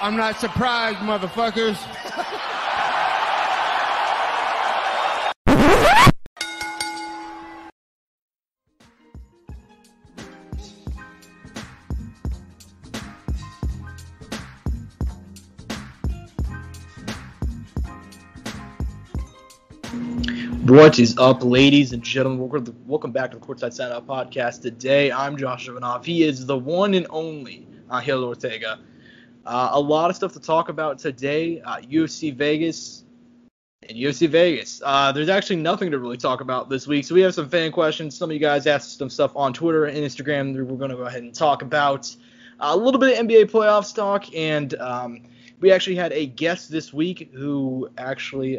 I'm not surprised, motherfuckers. What is up, ladies and gentlemen? Welcome back to the Courtside Soundoff podcast. Today, I'm Josh Evanoff. He is the one and only Angel Ortega. A lot of stuff to talk about today. UFC Vegas and UFC Vegas. There's actually nothing to really talk about this week, so we have some fan questions. Some of you guys asked some stuff on Twitter and Instagram that we're going to go ahead and talk about. A little bit of NBA playoffs talk, and we actually had a guest this week who actually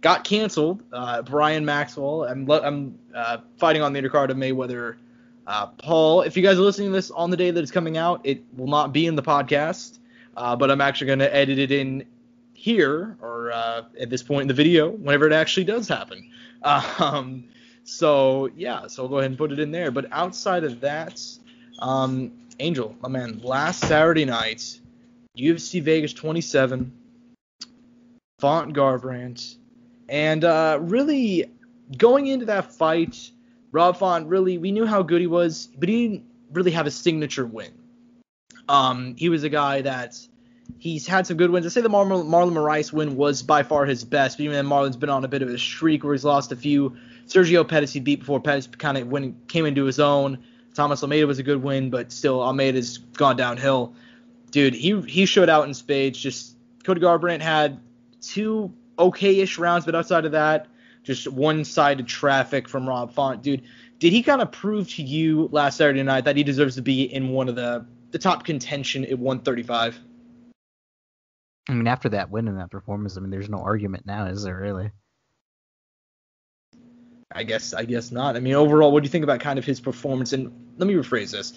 got canceled. Brian Maxwell. I'm fighting on the undercard of Mayweather Paul. If you guys are listening to this on the day that it's coming out, it will not be in the podcast, but I'm actually going to edit it in here or at this point in the video whenever it actually does happen. So we'll go ahead and put it in there. But outside of that, Angel, my man, last Saturday night, UFC Vegas 27, Font Garbrandt. And really, going into that fight, Rob Font, really, we knew how good he was, but he didn't really have a signature win. He was a guy that he's had some good wins. I say the Marlon Moraes win was by far his best, but even then Marlon's been on a bit of a streak where he's lost a few. Sergio Pettis he beat before Pettis kind of came into his own. Thomas Almeida was a good win, but still Almeida's gone downhill. Dude, he showed out in spades. Just Cody Garbrandt had two okay-ish rounds, but outside of that, just one-sided traffic from Rob Font. Dude, did he kind of prove to you last Saturday night that he deserves to be in one of the top contention at 135? I mean, after that win and that performance, I mean, there's no argument now, is there really? I guess not. I mean, overall, what do you think about kind of his performance? And let me rephrase this.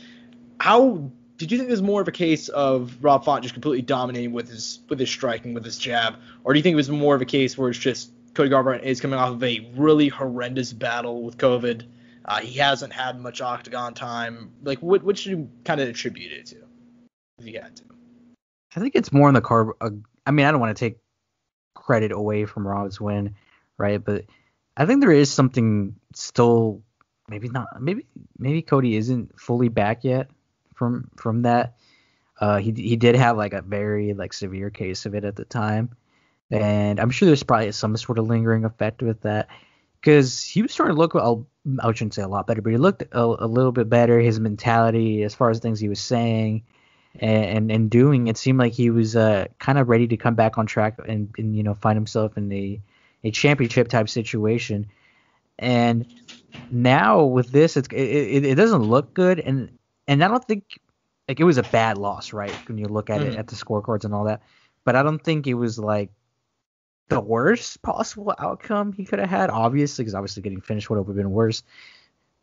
How did you think it was more of a case of Rob Font just completely dominating with his striking, with his jab? Or do you think it was more of a case where it's just Cody Garbrandt is coming off of a really horrendous battle with COVID? He hasn't had much octagon time. Like, what should you kind of attribute it to, if you had to? I think it's more in the I mean, I don't want to take credit away from Rob's win, right? But I think there is something still, maybe not, maybe Cody isn't fully back yet from that. He did have like a very like severe case of it at the time, and I'm sure there's probably some sort of lingering effect with that, because he was starting to look, I shouldn't say a lot better, but he looked a little bit better. His mentality, as far as things he was saying and doing, it seemed like he was kind of ready to come back on track and find himself in a championship type situation. And now with this, it doesn't look good, and I don't think like it was a bad loss, right? When you look at it at the scorecards and all that, but I don't think it was like the worst possible outcome he could have had. Obviously, because obviously getting finished would have been worse.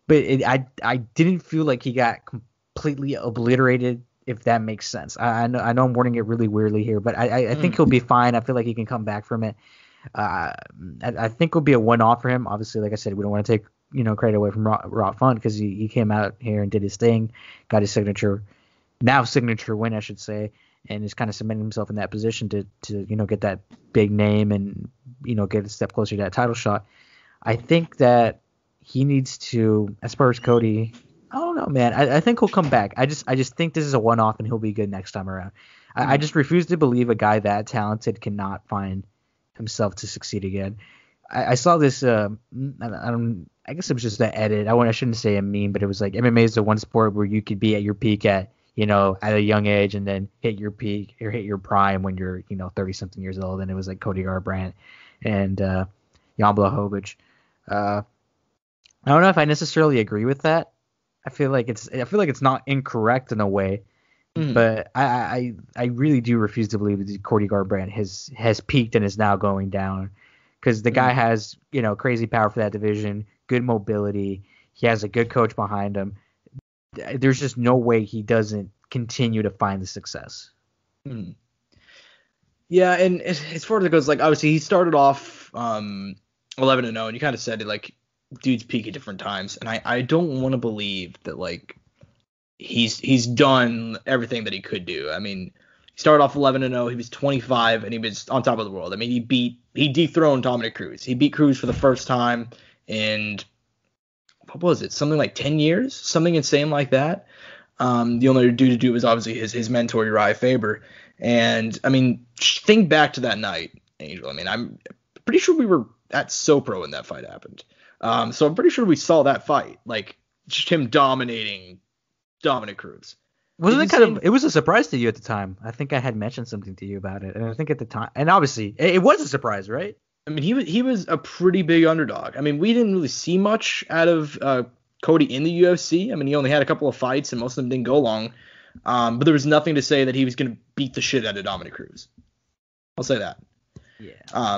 But I didn't feel like he got completely obliterated, if that makes sense. I know I'm wording it really weirdly here, but I think he'll be fine. I feel like he can come back from it. I think it'll be a one-off for him. Obviously, like I said, we don't want to take credit away from Rob Font, because he came out here and did his thing, got his signature win, I should say, and is kind of cementing himself in that position to get that big name and get a step closer to that title shot. I think that he needs to, as far as Cody, I don't know, man. I think he'll come back. I just think this is a one-off and he'll be good next time around. I just refuse to believe a guy that talented cannot find himself to succeed again. I saw this. I guess it was just an edit. I shouldn't say a meme, but it was like MMA is the one sport where you could be at your peak at a young age, and then hit your peak or hit your prime when you're 30 something years old. And it was like Cody Garbrandt and Jan Blachowicz. I don't know if I necessarily agree with that. I feel like it's not incorrect in a way, but I really do refuse to believe that Cody Garbrandt has peaked and is now going down, because the guy has crazy power for that division, good mobility. He has a good coach behind him. There's just no way he doesn't continue to find the success. Yeah, and as far as it goes, like obviously he started off 11-0, and you kind of said it, like dudes peak at different times, and I don't want to believe that like he's done everything that he could do. I mean, He started off 11-0. He was 25, and he was on top of the world. I mean, he dethroned Dominic Cruz. He beat Cruz for the first time in, what was it? Something like 10 years, something insane like that. The only dude to do it was obviously his mentor Uriah Faber. And I mean, think back to that night, Angel. I mean, I'm pretty sure we were at SoPro when that fight happened. So I'm pretty sure we saw that fight, like just him dominating Dominic Cruz. Wasn't it it was a surprise to you at the time? I think I had mentioned something to you about it, and I think at the time, and obviously it was a surprise, right? I mean, he was a pretty big underdog. I mean, we didn't really see much out of Cody in the UFC. I mean, he only had a couple of fights, and most of them didn't go long. But there was nothing to say that he was going to beat the shit out of Dominic Cruz. I'll say that. Yeah.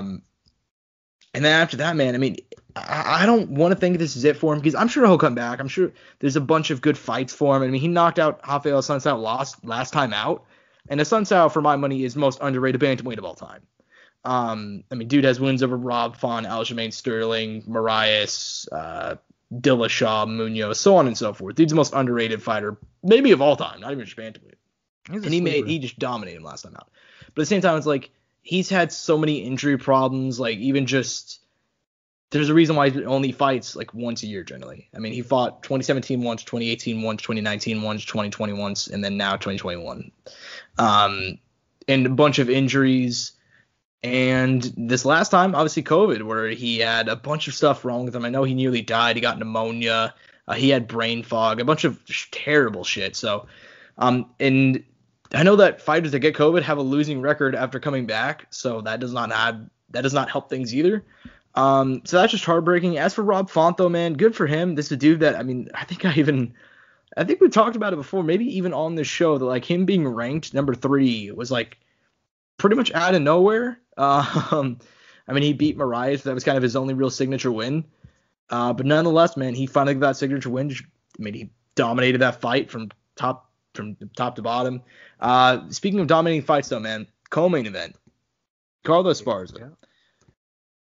And then after that, man, I mean, I don't want to think this is it for him because I'm sure he'll come back. I'm sure there's a bunch of good fights for him. I mean, he knocked out Rafael Assunção last time out. And Assunção, for my money, is most underrated bantamweight of all time. I mean, dude has wins over Rob Font, Aljamain Sterling, Marias, Dillashaw, Munoz, so on and so forth. Dude's the most underrated fighter, maybe of all time, not even just bantamweight. And he just dominated him last time out. But at the same time, it's like he's had so many injury problems, like even just there's a reason why he only fights like once a year generally. I mean, he fought 2017 once, 2018 once, 2019 once, 2020 once, and then now 2021. And a bunch of injuries. And this last time, obviously COVID, where he had a bunch of stuff wrong with him. I know he nearly died. He got pneumonia. He had brain fog, a bunch of terrible shit. So, and I know that fighters that get COVID have a losing record after coming back. So that does not help things either. So that's just heartbreaking. As for Rob Font, though, man, good for him. This is a dude that, I mean, I think we talked about it before, maybe even on this show, that like him being ranked number 3 was like pretty much out of nowhere. I mean, he beat Marias. That was kind of his only real signature win. But nonetheless, man, he finally got that signature win. I mean, he dominated that fight from top to bottom. Speaking of dominating fights, though, man, co-main event, Carla Esparza. Yeah.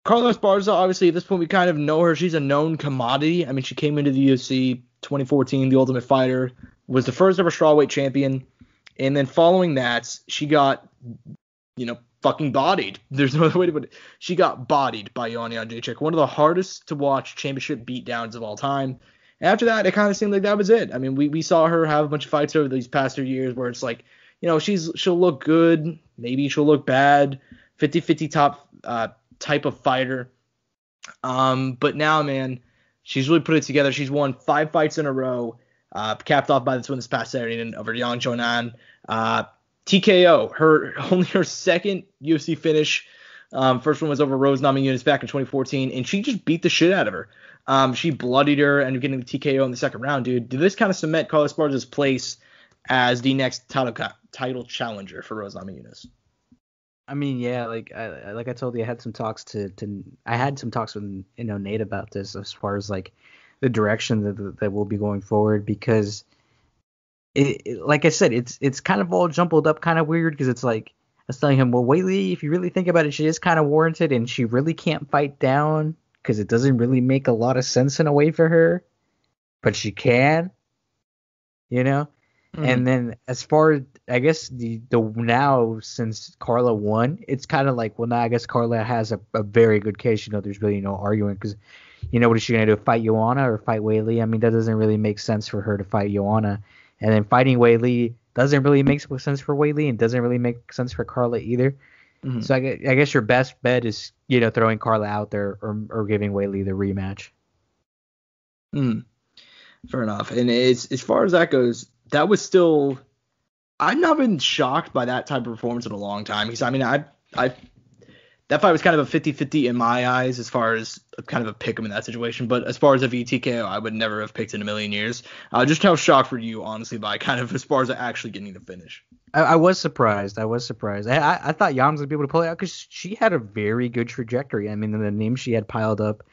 Carla Esparza, obviously, at this point, we kind of know her. She's a known commodity. I mean, she came into the UFC 2014, The Ultimate Fighter, was the first ever strawweight champion. And then following that, she got, fucking bodied. There's no other way to put it. She got bodied by Joanna Jędrzejczyk, one of the hardest to watch championship beatdowns of all time. And after that, it kind of seemed like that was it. I mean, we saw her have a bunch of fights over these past 2 years where it's like, she'll look good, maybe she'll look bad, 50-50 top type of fighter. But now, man, she's really put it together. She's won 5 fights in a row, capped off by this one this past Saturday over Yang Jonan. TKO, only her second UFC finish. First one was over Rose Namajunas back in 2014, and she just beat the shit out of her. She bloodied her and getting the TKO in the second round, dude. Did this kind of cement Carla Esparza's place as the next title challenger for Rose Namajunas? I mean, yeah, like I told you, I had some talks with Nate about this as far as like the direction that we'll be going forward, because like I said, it's kind of all jumbled up, kind of weird, because it's like I was telling him, well, Weili, if you really think about it, she is kind of warranted, and she really can't fight down because it doesn't really make a lot of sense in a way for her, but she can, Mm-hmm. And then as far as, I guess, the now, since Carla won, it's kind of like, well, now I guess Carla has a very good case. There's really no arguing, because, what is she going to do, fight Joanna or fight Weili? I mean, that doesn't really make sense for her to fight Joanna. And then fighting Weili doesn't really make sense for Weili, and doesn't really make sense for Carla either. Mm-hmm. So I guess your best bet is, throwing Carla out there or giving Weili the rematch. Fair enough. And as far as that goes, that was still, I've not been shocked by that type of performance in a long time. Because, I mean, that fight was kind of a 50-50 in my eyes as far as kind of a pick 'em in that situation. But as far as a VTKO, I would never have picked in a million years. Just how shocked were you, honestly, by kind of as far as actually getting the finish? I was surprised. I thought Yams would be able to pull it out because she had a very good trajectory. I mean, the names she had piled up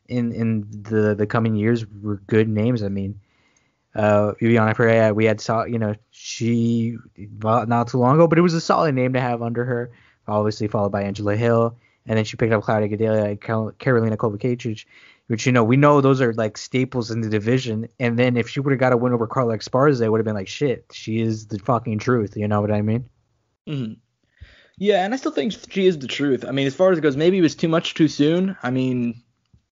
in the coming years were good names. I mean, Viviana Pereira, we had she not too long ago, but it was a solid name to have under her. Obviously followed by Angela Hill, and then she picked up Claudia Gadelha and Karolina Kovacic, which we know those are like staples in the division. And then if she would have got a win over Carla Esparza, it would have been like, shit, she is the fucking truth. You know what I mean? Mhm. Yeah, and I still think she is the truth. I mean, as far as it goes, maybe it was too much too soon. I mean,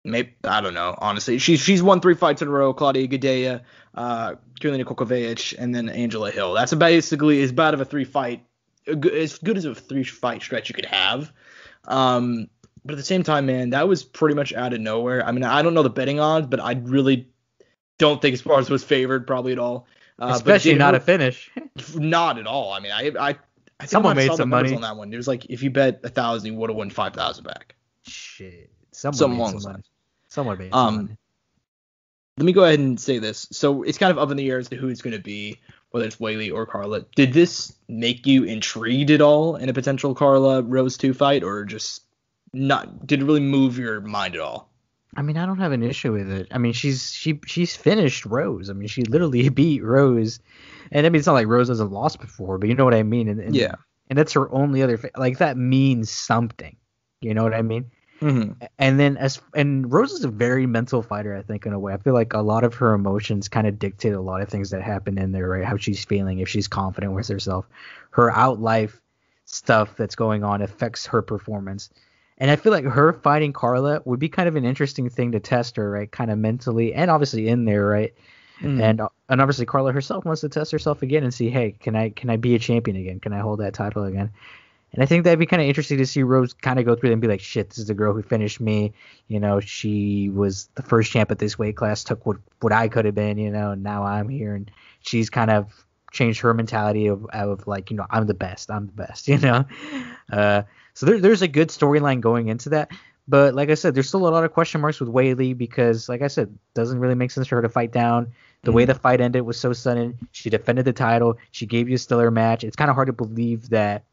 maybe I don't know. Honestly, she's won 3 fights in a row. Claudia Gadelha, Karolina Kowalkiewicz, and then Angela Hill. That's basically as bad of a 3 fight, as good as a 3 fight stretch you could have. But at the same time, man, that was pretty much out of nowhere. I mean, I don't know the betting odds, but I really don't think Esparza was favored probably at all. Especially not a finish. Not at all. I mean, I think Someone I made saw some the numbers money on that one. It was like if you bet 1,000, you would have won 5,000 back. Shit. Something Someone along made those some money. lines. Someone made some money. Let me go ahead and say this. So it's kind of up in the air as to who it's going to be, whether it's Weili or Carla. Did this make you intrigued at all in a potential Carla Rose 2 fight, or just not? Did it really move your mind at all? I mean, I don't have an issue with it. I mean, she's finished Rose. I mean, she literally beat Rose, and I mean, it's not like Rose hasn't lost before, but you know what I mean. And Yeah. And that's her only other like that means something. You know what I mean? Mm-hmm. And then and Rose is a very mental fighter, I think, in a way. I feel like a lot of her emotions kind of dictate a lot of things that happen in there, right? How she's feeling, if she's confident with herself, her out life stuff that's going on affects her performance. And I feel like her fighting Carla would be kind of an interesting thing to test her, right? Kind of mentally and obviously in there, right? Mm-hmm. And obviously Carla herself wants to test herself again and see, hey, can I be a champion again? Can I hold that title again? And I think that'd be kind of interesting to see Rose kind of go through and be like, shit, this is the girl who finished me. You know, she was the first champ at this weight class, took what I could have been, you know, and now I'm here. And she's kind of changed her mentality of like, you know, I'm the best, you know. So there's a good storyline going into that. But like I said, there's still a lot of question marks with Weili because, like I said, doesn't really make sense for her to fight down. The way the fight ended was so sudden. She defended the title. She gave you a stellar match. It's kind of hard to believe that,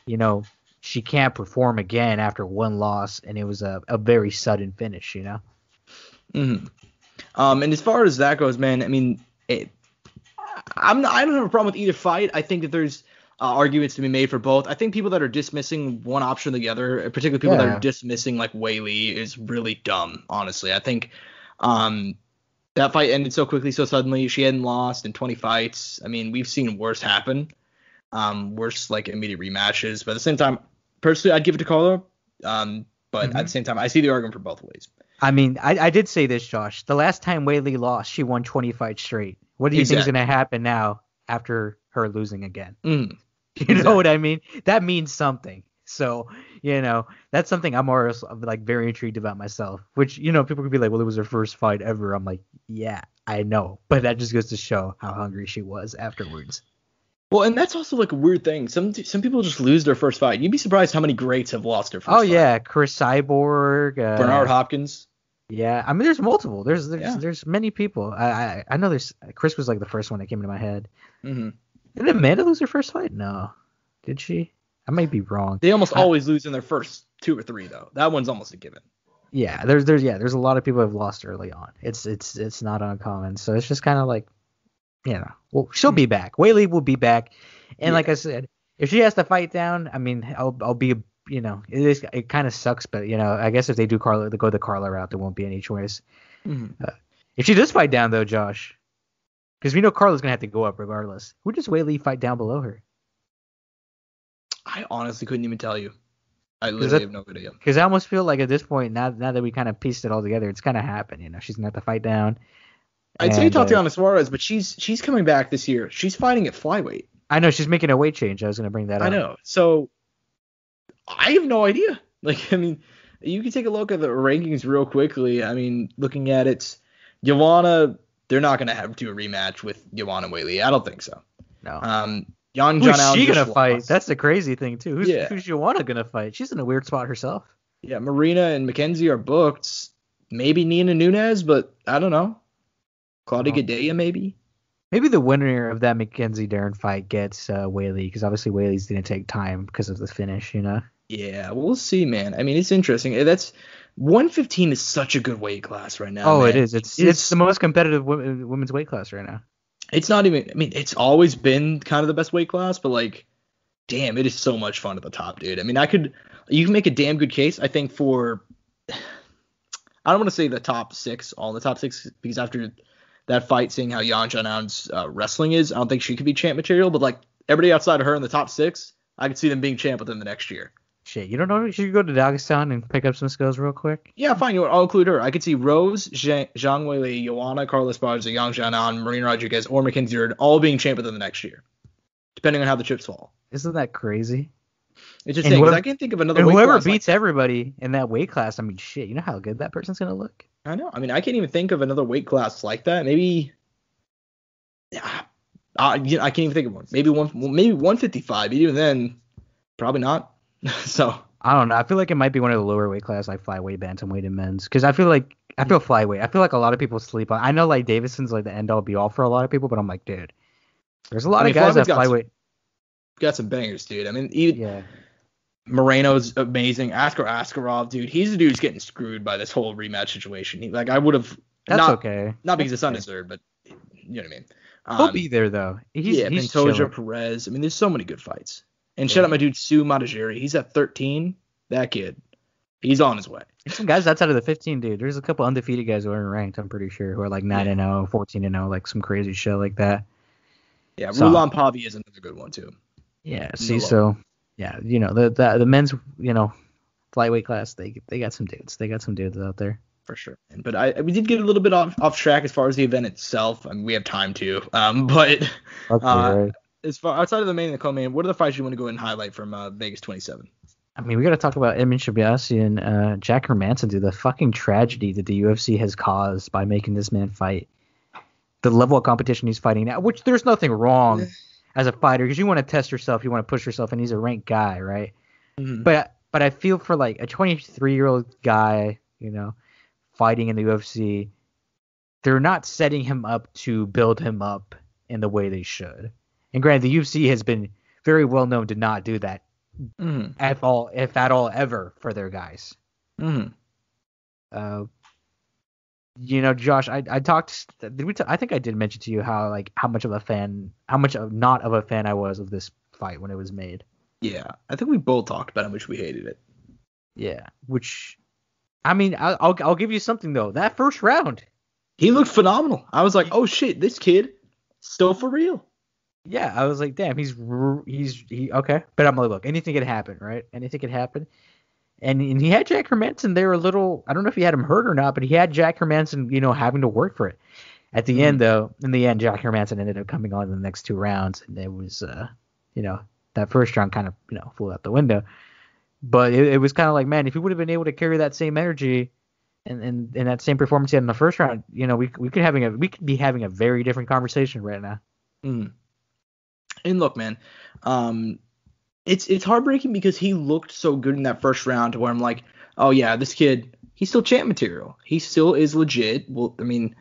you know, she can't perform again after one loss, and it was a very sudden finish, you know? Mm-hmm. And as far as that goes, man, I mean, I don't have a problem with either fight. I think that there's arguments to be made for both. I think people that are dismissing one option or the other, particularly people that are dismissing like Weili, is really dumb, honestly. I think that fight ended so quickly, so suddenly. She hadn't lost in 20 fights. I mean, we've seen worse happen. Worse like immediate rematches, but at the same time, personally, I'd give it to Carla. But at the same time, I see the argument for both ways. I mean, I did say this, Josh. The last time Weili lost, she won 20 fights straight. What do you think is going to happen now after her losing again? You know what I mean? That means something. So, you know, that's something I'm always like very intrigued about myself. Which, you know, people could be like, well, it was her first fight ever. I'm like, yeah, I know, but that just goes to show how hungry she was afterwards. Well, and that's also like a weird thing. Some people just lose their first fight. You'd be surprised how many greats have lost their first fight. Oh yeah, Chris Cyborg, Bernard Hopkins. Yeah, I mean, there's multiple. There's many people. I know there's Chris was like the first one that came into my head. Mm-hmm. Did Amanda lose her first fight? No, did she? I might be wrong. They almost always lose in their first 2 or 3 though. That one's almost a given. Yeah, there's a lot of people who have lost early on. It's not uncommon. So it's just kind of like, you know, well, she'll be back. Weili will be back, and like I said, if she has to fight down, I mean, I'll be, you know, it kind of sucks, but you know, I guess if they go the Carla route, there won't be any choice. If she does fight down though, Josh, because we know Carla's gonna have to go up regardless. Who does Weili fight down below her? I honestly couldn't even tell you. I literally have no idea. Because I almost feel like at this point, now that we kind of pieced it all together, it's gonna happen. You know, she's gonna have to fight down. I'd say Tatiana Suarez, but she's coming back this year. She's fighting at flyweight. I know she's making a weight change. I was gonna bring that up. I know. So I have no idea. Like, I mean, you can take a look at the rankings real quickly. I mean, looking at it, Joanna, they're not gonna do a rematch with Joanna Weili. I don't think so. No. Who's she gonna fight? That's the crazy thing too. Who's Joanna gonna fight? She's in a weird spot herself. Yeah, Marina and Mackenzie are booked. Maybe Nina Nunes, but I don't know. Claudia Gadelha, maybe. Maybe the winner of that Mackenzie Darren fight gets Weili, because obviously Weili's gonna take time because of the finish, you know. Yeah, we'll see, man. I mean, it's interesting. That's 115 is such a good weight class right now. Oh, man. It is. It's the most competitive women's weight class right now. It's not even. I mean, it's always been kind of the best weight class, but like, damn, it is so much fun at the top, dude. I mean, you can make a damn good case, I think, for. I don't want to say the top 6, all the top 6, because after that fight, seeing how Yan Zhanao's wrestling is, I don't think she could be champ material. But like everybody outside of her in the top 6, I could see them being champ within the next year. Shit, you don't know? You should go to Dagestan and pick up some skills real quick. Yeah, fine. You know what? I'll include her. I could see Rose, Zhang Weili, Joanna, Carlos Barza, Yang Jianan, Marina Rodriguez, or Mackenzie Dern all being champ within the next year, depending on how the chips fall. Isn't that crazy? It's just saying, 'cause I can't think of another weight whoever class beats everybody in that weight class, I mean, shit, you know how good that person's going to look? I know. I mean, I can't even think of another weight class like that. Maybe, I can't even think of one. Maybe 155. Even then, probably not. So I don't know. I feel like it might be one of the lower weight class, like flyweight, bantamweight, and men's. Because I feel flyweight. I feel like a lot of people sleep on. I know like Davidson's like the end all be all for a lot of people, but I'm like, dude, there's a lot of guys that flyweight. Got some bangers, dude. I mean, Moreno's amazing. Askarov, dude, he's the dude who's getting screwed by this whole rematch situation. I would have. That's okay. Not because it's undeserved, but you know what I mean. He'll be there though. He's Pantoja, Perez. I mean, there's so many good fights. And shout out my dude Sue Matajiri. He's at 13. That kid, he's on his way. There's some guys outside of the 15, dude. There's a couple undefeated guys who aren't ranked, I'm pretty sure, who are like 9-0, 14-0, like some crazy shit like that. Yeah, Rulan Pavi is another good one too. Yeah, so you know the men's flyweight class, they got some dudes. They got some dudes out there. For sure. But we did get a little bit off track as far as the event itself. I mean, we have time to. But right. As far outside of the main and the co-main, what are the fights you want to go ahead and highlight from Vegas 27? I mean, we got to talk about Edmund Shabazi and Jack Hermanson, dude. The fucking tragedy that the UFC has caused by making this man fight. The level of competition he's fighting now, which there's nothing wrong as a fighter because you want to test yourself, you want to push yourself, and he's a ranked guy, right? Mm-hmm. But I feel for like a 23-year-old guy, fighting in the UFC, they're not setting him up to build him up in the way they should. And granted, the UFC has been very well known to not do that at all, if at all, ever for their guys. Mm-hmm. Josh, I talked. I think I did mention to you how much not of a fan I was of this fight when it was made. Yeah, I think we both talked about how much we hated it. Yeah, which, I mean, I'll give you something though. That first round, he looked phenomenal. I was like, oh shit, this kid still for real. Yeah, I was like, damn, he's okay. But I'm like, look, anything could happen, right? Anything could happen. And he had Jack Hermanson there a little. I don't know if he had him hurt or not, but he had Jack Hermanson, having to work for it. At the end, though, Jack Hermanson ended up coming on in the next two rounds, and it was, that first round kind of, flew out the window. But it was kind of like, man, if he would have been able to carry that same energy and that same performance he had in the first round, we could be having a very different conversation right now. Mm. And look, man, it's heartbreaking because he looked so good in that first round to where I'm like, oh yeah, this kid, he's still champ material. He still is legit. Well, I mean,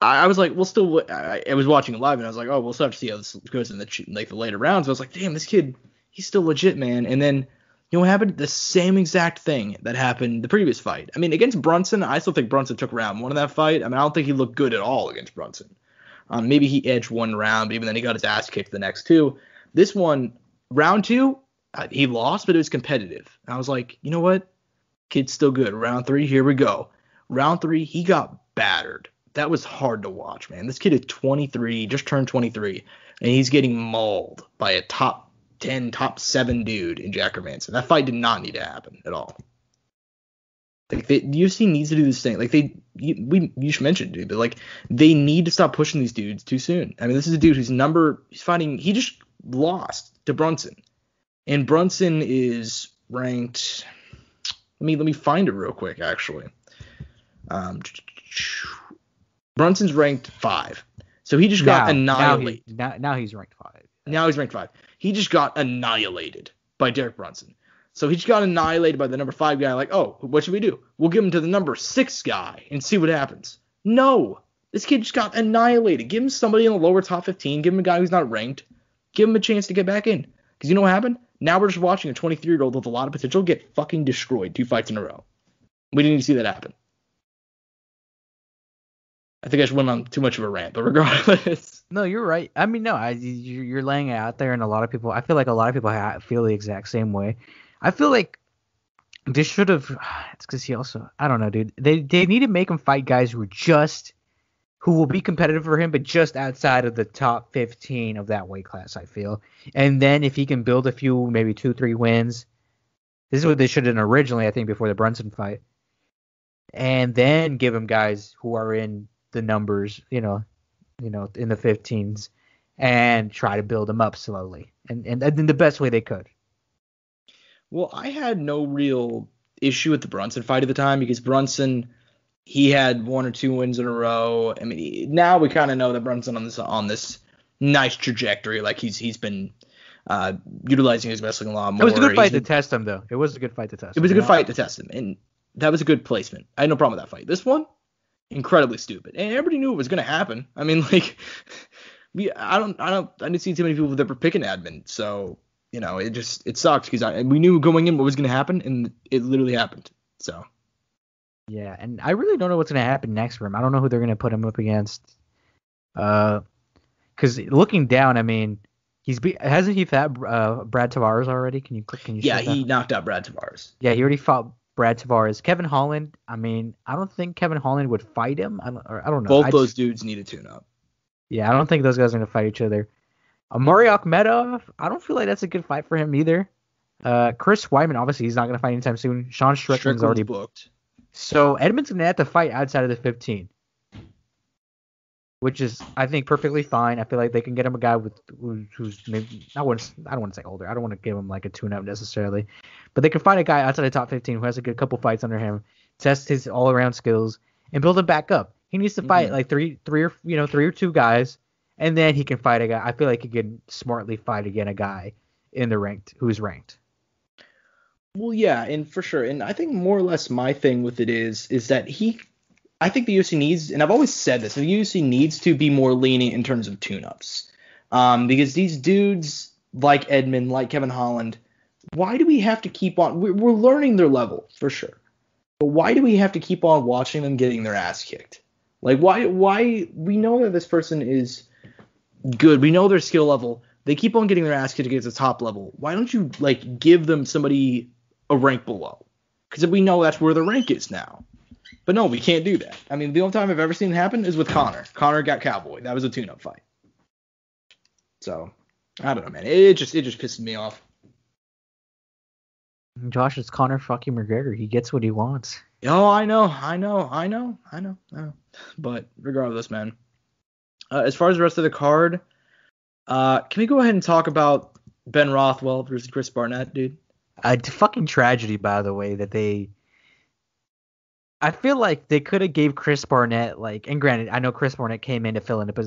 I was like, I was watching it live and I was like, oh, we'll still have to see how this goes in the later rounds. I was like, damn, this kid, he's still legit, man. And then, what happened? The same exact thing that happened the previous fight. I mean, against Brunson, I still think Brunson took round one of that fight. I mean, I don't think he looked good at all against Brunson. Maybe he edged one round, but even then he got his ass kicked the next two. This one, round two, he lost, but it was competitive. And I was like, you know what? Kid's still good. Round three, here we go. Round three, he got battered. That was hard to watch, man. This kid is 23, just turned 23, and he's getting mauled by a top 10, top 7 dude in Jack Hermanson. That fight did not need to happen at all. Like, the UFC needs to do this thing. Like, you should mention, dude, but like, they need to stop pushing these dudes too soon. I mean, this is a dude whose he's fighting, he just lost to Brunson. And Brunson is ranked, let me find it real quick, actually. Brunson's ranked 5. So he just got annihilated. Now he's ranked 5. Now he's ranked 5. He just got annihilated by Derek Brunson. So he just got annihilated by the number 5 guy. Like, oh, what should we do? We'll give him to the number 6 guy and see what happens. No. This kid just got annihilated. Give him somebody in the lower top 15. Give him a guy who's not ranked. Give him a chance to get back in. Because you know what happened? Now we're just watching a 23-year-old with a lot of potential get fucking destroyed 2 fights in a row. We didn't even see that happen. I think I just went on too much of a rant, but regardless. No, you're right. I mean, no, you're laying it out there, and I feel like a lot of people feel the exact same way. I feel like this should have. It's because he also. I don't know, dude. They need to make him fight guys who who will be competitive for him, but just outside of the top 15 of that weight class, I feel. And then if he can build a few, maybe 2-3 wins, this is what they should have done originally, I think, before the Brunson fight. And then give him guys who are in the numbers, in the 15s, and try to build them up slowly, and in the best way they could. Well, I had no real issue with the Brunson fight at the time because Brunson, he had 1 or 2 wins in a row. I mean, now we kind of know that Brunson on this nice trajectory. Like he's been utilizing his wrestling a lot more. It was a good fight to test him, though. It was a good fight to test him. It was a good fight to test him, and that was a good placement. I had no problem with that fight. This one, incredibly stupid, and everybody knew it was going to happen. I mean, like, I didn't see too many people that were picking Admin, so it sucked because we knew going in what was going to happen, and it literally happened. So. Yeah, and I really don't know what's going to happen next for him. I don't know who they're going to put him up against. Because looking down, I mean, hasn't he fought Brad Tavares already? Can you? Yeah, he knocked out Brad Tavares. Yeah, he already fought Brad Tavares. Kevin Holland, I mean, I don't think Kevin Holland would fight him. I don't know. Both those dudes need a tune-up. Yeah, I don't think those guys are going to fight each other. Amari Akhmedov, I don't feel like that's a good fight for him either. Chris Weidman, obviously, he's not going to fight anytime soon. Sean Strickland's already booked. So Edmund's going to have to fight outside of the 15, which is, I think, perfectly fine. I feel like they can get him a guy who's maybe, I don't want to say older. I don't want to give him like a tune-up necessarily. But they can find a guy outside the top 15 who has a good couple fights under him, test his all-around skills, and build him back up. He needs to fight like three or 2 guys, and then he can fight a guy. I feel like he can smartly fight again a guy in the who's ranked. Well, yeah, and for sure. And I think more or less my thing with it is that I think the UFC needs, and I've always said this, the UFC needs to be more lenient in terms of tune-ups. Because these dudes like Edmund, like Kevin Holland, why do we have to keep on, we're learning their level, for sure. But why do we have to keep on watching them getting their ass kicked? Like, why, we know that this person is good. We know their skill level. They keep on getting their ass kicked against the top level. Why don't you, like, give them somebody a rank below? Because we know that's where the rank is now. But no, we can't do that. I mean, the only time I've ever seen it happen is with Conor. Conor got Cowboy. That was a tune-up fight. So, I don't know, man. It just pisses me off. Josh, it's Conor fucking McGregor. He gets what he wants. Oh, I know. But regardless, man. As far as the rest of the card, can we go ahead and talk about Ben Rothwell versus Chris Barnett, dude? Fucking tragedy, by the way, that I feel like they could have gave Chris Barnett, like, and granted, I know Chris Barnett came in to fill in it,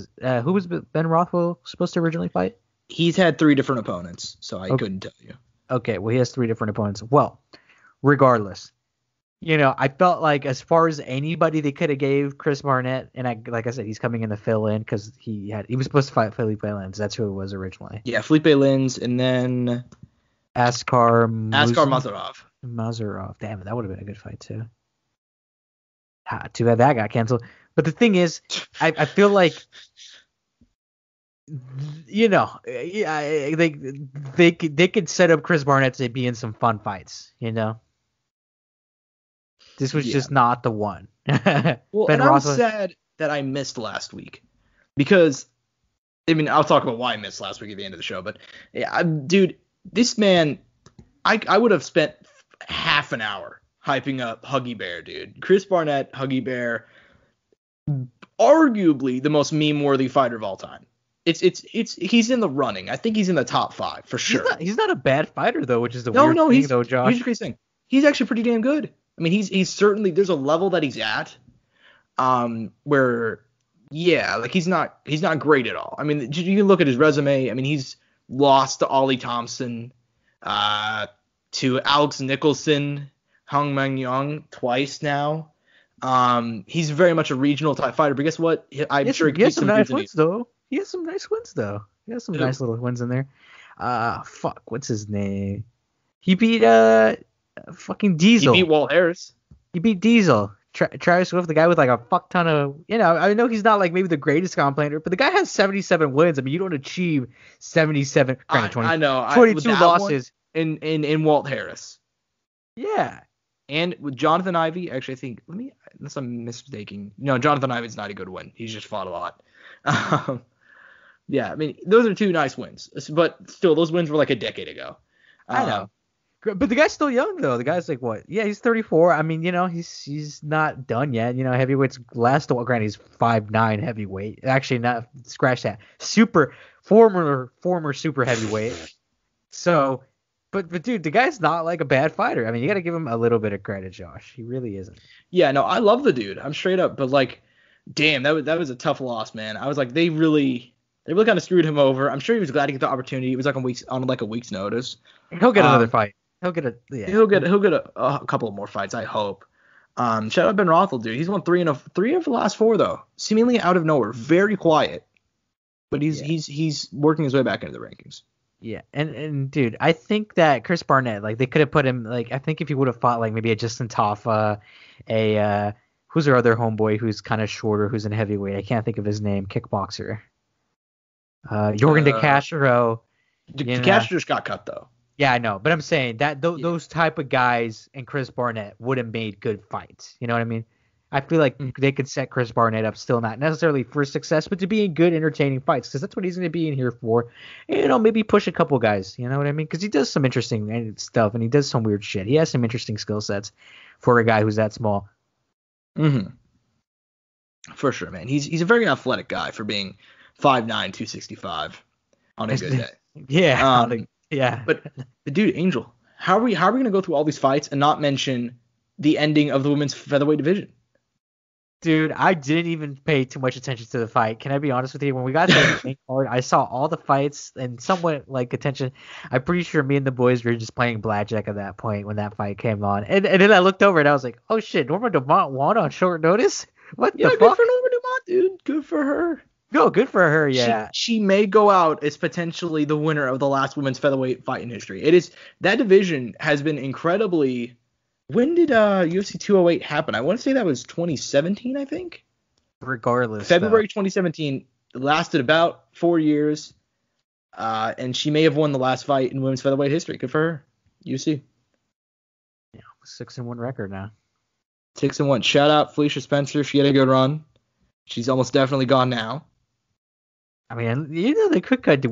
who was Ben Rothwell supposed to originally fight? He's had 3 different opponents, so I couldn't tell you. Okay, well, he has 3 different opponents. Well, regardless, I felt like as far as anybody they could have gave Chris Barnett, and like I said, he's coming in to fill in because he was supposed to fight Felipe Lins. That's who it was originally. Yeah, Felipe Lins, and then Askar Mazarov. Damn it, that would have been a good fight too. Too bad that got canceled. But the thing is, I feel like, they could set up Chris Barnett to be in some fun fights. This was just not the one. Well, and I'm sad that I missed last week because, I mean, I'll talk about why I missed last week at the end of the show. But yeah, dude, this man, I would have spent half an hour hyping up Huggy Bear, dude. Chris Barnett, Huggy Bear, arguably the most meme-worthy fighter of all time. He's in the running. I think he's in the top 5 for sure. He's not a bad fighter though, which is the weird thing though, Josh. Here's the crazy thing. He's actually pretty damn good. I mean, he's certainly, there's a level that he's at, where, yeah, like he's not great at all. I mean, you can look at his resume. I mean, he's lost to Ollie Thompson, to Alex Nicholson, Hong Meng Yong twice now. He's very much a regional type fighter, but guess what? I'm sure he has some nice wins though. He has some nice wins though. He has some nice little wins in there. What's his name? He beat fucking Diesel. He beat Walt Harris. He beat Diesel. Travis Swift, the guy with like a fuck ton of, I know he's not like maybe the greatest complainer, but the guy has 77 wins. I mean, you don't achieve 77. I know. 22 losses in Walt Harris. Yeah. And with Jonathan Ivey, actually, I think, unless I'm mistaken. No, Jonathan Ivey's not a good win. He's just fought a lot. Yeah, I mean, those are two nice wins. But still, those wins were like a decade ago. I know. But the guy's still young, though. The guy's like, what? Yeah, he's 34. I mean, he's not done yet. Heavyweights last, granted, he's 5'9" heavyweight. Actually, not, scratch that. Former super heavyweight. So, but dude, the guy's not like a bad fighter. I mean, you got to give him a little bit of credit, Josh. He really isn't. Yeah, no, I love the dude. I'm straight up. But, like, damn, that was a tough loss, man. I was like, they really kind of screwed him over. I'm sure he was glad to get the opportunity. It was like on a week's notice. He'll get another fight. He'll get a couple more fights, I hope. Shout out Ben Rothwell, dude. He's won three of the last four, though. Seemingly out of nowhere, very quiet, but he's working his way back into the rankings. Yeah, and dude, I think that Chris Barnett, like, they could have put him, like, I think if he would have fought like maybe a Justin Taffa, who's their other homeboy who's kind of shorter, who's in heavyweight, I can't think of his name, kickboxer. Jorgen De Castro. De Castro just got cut, though. Yeah, I know, but I'm saying that those type of guys and Chris Barnett would have made good fights. You know what I mean? I feel like they could set Chris Barnett up, still not necessarily for success, but to be in good, entertaining fights, because that's what he's going to be in here for. And, maybe push a couple guys. You know what I mean? Because he does some interesting stuff, and he does some weird shit. He has some interesting skill sets for a guy who's that small. Mm-hmm. For sure, man. He's a very athletic guy for being 5'9", 265 on a good day. Yeah. Yeah. But dude, Angel, how are we gonna go through all these fights and not mention the ending of the women's featherweight division? Dude, I didn't even pay too much attention to the fight. Can I be honest with you? When we got to the main card, I saw all the fights and somewhat like attention. I'm pretty sure me and the boys were just playing blackjack at that point when that fight came on. And then I looked over and I was like, oh shit, Norma Dumont won on short notice? What the fuck? Good for Norma Dumont, dude. Good for her. No, good for her, yeah. She may go out as potentially the winner of the last women's featherweight fight in history. That division has been incredibly. When did UFC 208 happen? I want to say that was 2017, I think. Regardless, February 2017. It lasted about 4 years, and she may have won the last fight in women's featherweight history. Good for her. UFC. Yeah, 6-1 record now. 6-1. Shout out Felicia Spencer. She had a good run. She's almost definitely gone now. I mean, they could cut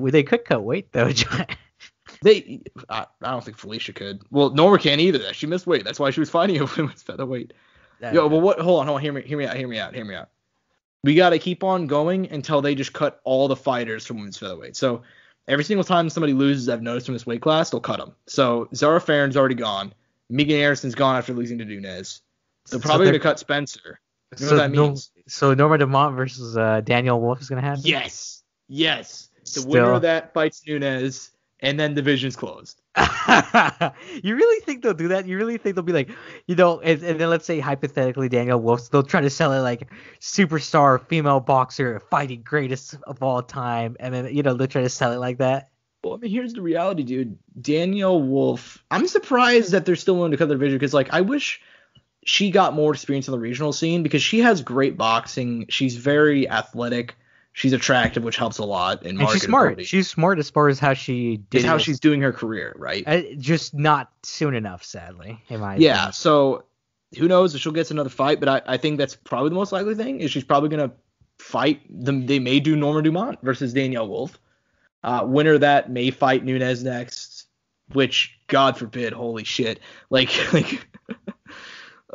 weight though. I don't think Felicia could. Well, Norma can't either. She missed weight. That's why she was fighting a women's featherweight. But what? Hold on. Hear me out. We got to keep on going until they just cut all the fighters from women's featherweight. So every single time somebody loses, I've noticed from this weight class, they'll cut them. So Zara Farron's already gone. Megan Anderson's gone after losing to Nunes. They're probably going to cut Spencer. You know what that means? So Norma Dumont versus Danielle Wolf is going to happen? Yes. The winner of that fights Nunes, and then division's closed. You really think they'll do that? You really think they'll be like, and then let's say hypothetically Danielle Wolf, they'll try to sell it like superstar female boxer, fighting greatest of all time, and then, they'll try to sell it like that? Well, I mean, here's the reality, dude. Danielle Wolf, I'm surprised that they're still willing to cut the division because, like, I wish she got more experience on the regional scene because she has great boxing. She's very athletic. She's attractive, which helps a lot in marketability. And she's smart. She's smart as far as how she did. Is how she's doing her career, right? Just not soon enough, sadly. Yeah. So who knows if she'll get another fight? But I think that's probably the most likely thing. Is she's probably gonna fight them. They may do Norma Dumont versus Danielle Wolf. Winner of that may fight Nunes next. Which, God forbid, holy shit! Like.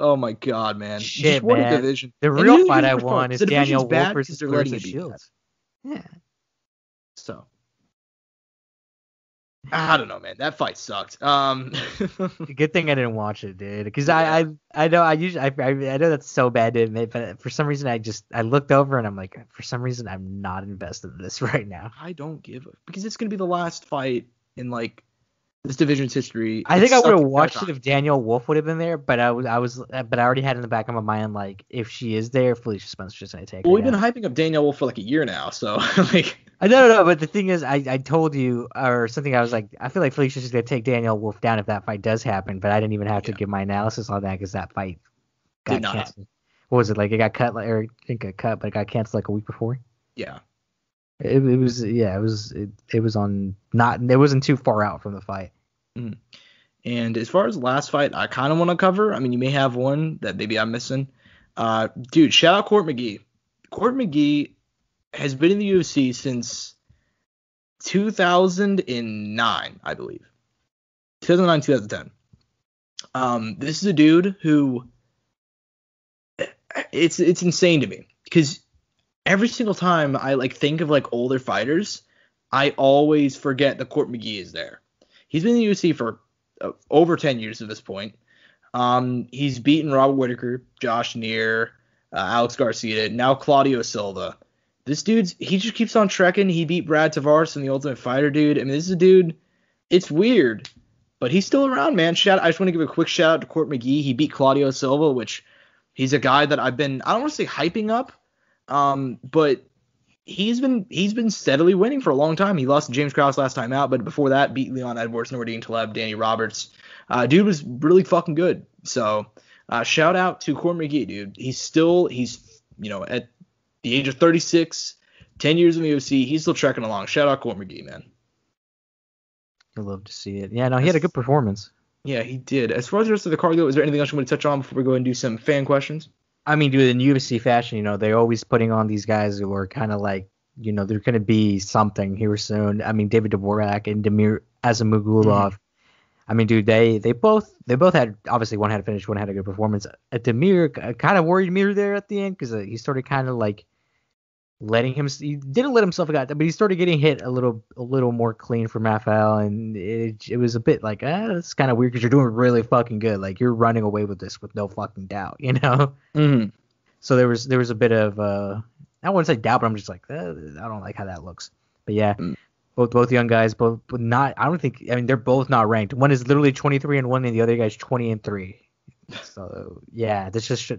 Oh my God, man! Shit, man. A division. The real fight I want is Danielle Wolf versus Shields. Yeah. So I don't know, man. That fight sucked. Good thing I didn't watch it, dude. Because I know I know that's so bad to admit, but for some reason I looked over and I'm like, for some reason I'm not invested in this right now. I don't give a because it's gonna be the last fight in like this division's history. I think I would have watched it if Danielle Wolf would have been there, but I already had in the back of my mind, like, if she is there, Felicia Spencer's just gonna take her. Well, we've been hyping up Danielle Wolf for like a year now, so like. No, but the thing is, I told you or something. I was like, I feel like Felicia's just gonna take Danielle Wolf down if that fight does happen, but I didn't even have to give my analysis on that because that fight got canceled. What was it like? It got cut, or I think it got cut, but it got canceled like a week before. Yeah. It wasn't too far out from the fight. And as far as the last fight, I kind of want to cover. I mean, you may have one that maybe I'm missing. Dude, shout out Court McGee. Court McGee has been in the UFC since 2009, I believe. 2009, 2010. This is a dude who it's insane to me because every single time I think of older fighters, I always forget that Court McGee is there. He's been in the UFC for over 10 years at this point. He's beaten Robert Whittaker, Josh Neer, Alex Garcia, now Claudio Silva. This he just keeps on trekking. He beat Brad Tavares in the Ultimate Fighter, dude. I mean, this is a dude, it's weird, but he's still around, man. I just want to give a quick shout out to Court McGee. He beat Claudio Silva, which he's a guy that I don't want to say hyping up, but he's been steadily winning for a long time. He lost to James Krause last time out, but before that, beat Leon Edwards, Nordine Taleb, Danny Roberts. Dude was really fucking good. So shout out to Court McGee, dude. He's at the age of 36, 10 years in the UFC, he's still trekking along. Shout out Court McGee, man. I love to see it. Yeah, no, he had a good performance. Yeah, he did. As far as the rest of the card goes, is there anything else you want to touch on before we go and do some fan questions? I mean, dude, in UFC fashion, they're always putting on these guys who are kind of they're going to be something here soon. I mean, David Dvorak and Damir Azamugulov. I mean, dude, they both had, obviously one had a finish, one had a good performance. Damir kind of worried me there at the end because he started kind of he didn't let himself get, but he started getting hit a little more clean from Rafael, and it was a bit it's kind of weird because you're doing really fucking good. You're running away with this with no fucking doubt, Mm-hmm. So there was a bit of I wouldn't say doubt, but I'm just I don't like how that looks. But yeah. Both young guys, both not. I don't think. I mean, they're both not ranked. One is literally 23-1, and the other guy's 20-3. So yeah, this just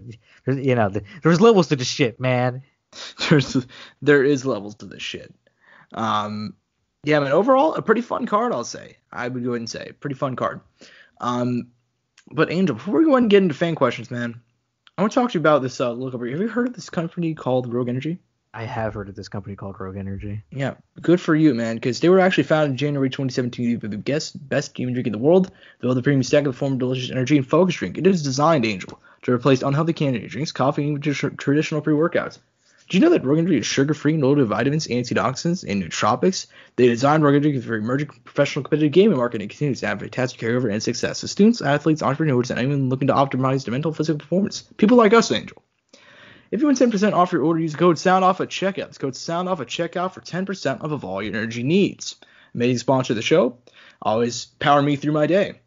there's levels to this shit, man. There is levels to this shit. Yeah, man. Overall, a pretty fun card, I'll say. I would go ahead and say pretty fun card. But Angel, before we go ahead and get into fan questions, man, I want to talk to you about this. Look over here. Have you heard of this company called Rogue Energy? I have heard of this company called Rogue Energy. Yeah, good for you, man, because they were actually founded in January 2017 to be the best gaming drink in the world. They build a premium stack of the form of delicious energy and focus drink. It is designed, Angel, to replace unhealthy canned drinks, coffee, and traditional pre-workouts. Do you know that Rogue Energy is sugar-free and loaded with vitamins, antioxidants, and nootropics? They designed Rogue Energy for emerging professional competitive gaming market and continues to have fantastic carryover and success. So students, athletes, entrepreneurs, and anyone looking to optimize their mental and physical performance. People like us, Angel. If you want 10% off your order, use the code SOUNDOFF at checkout. It's code SOUNDOFF at checkout for 10% off of all your energy needs. Amazing sponsor of the show. Always power me through my day.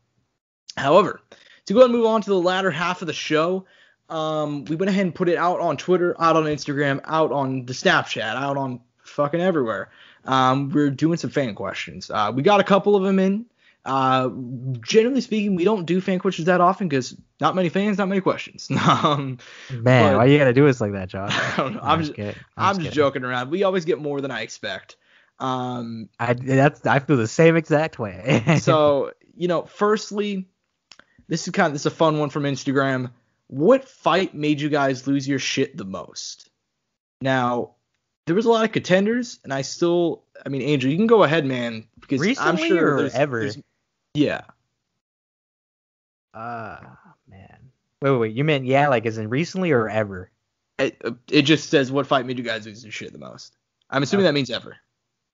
However, to go ahead and move on to the latter half of the show, we went ahead and put it out on Twitter, out on Instagram, out on the Snapchat, out on fucking everywhere. We're doing some fan questions. We got a couple of them in. Generally speaking, we don't do fan questions that often because not many fans, not many questions. Man, why you gotta do us like that, Josh? I don't know. I'm just joking around. We always get more than I expect. I feel the same exact way. So, firstly, this is a fun one from Instagram. What fight made you guys lose your shit the most? Now, there was a lot of contenders, and Angel, you can go ahead, man, because recently I'm sure or ever. Yeah. Man. Wait. You meant as in recently or ever? It just says what fight made you guys lose your shit the most. I'm assuming that means ever.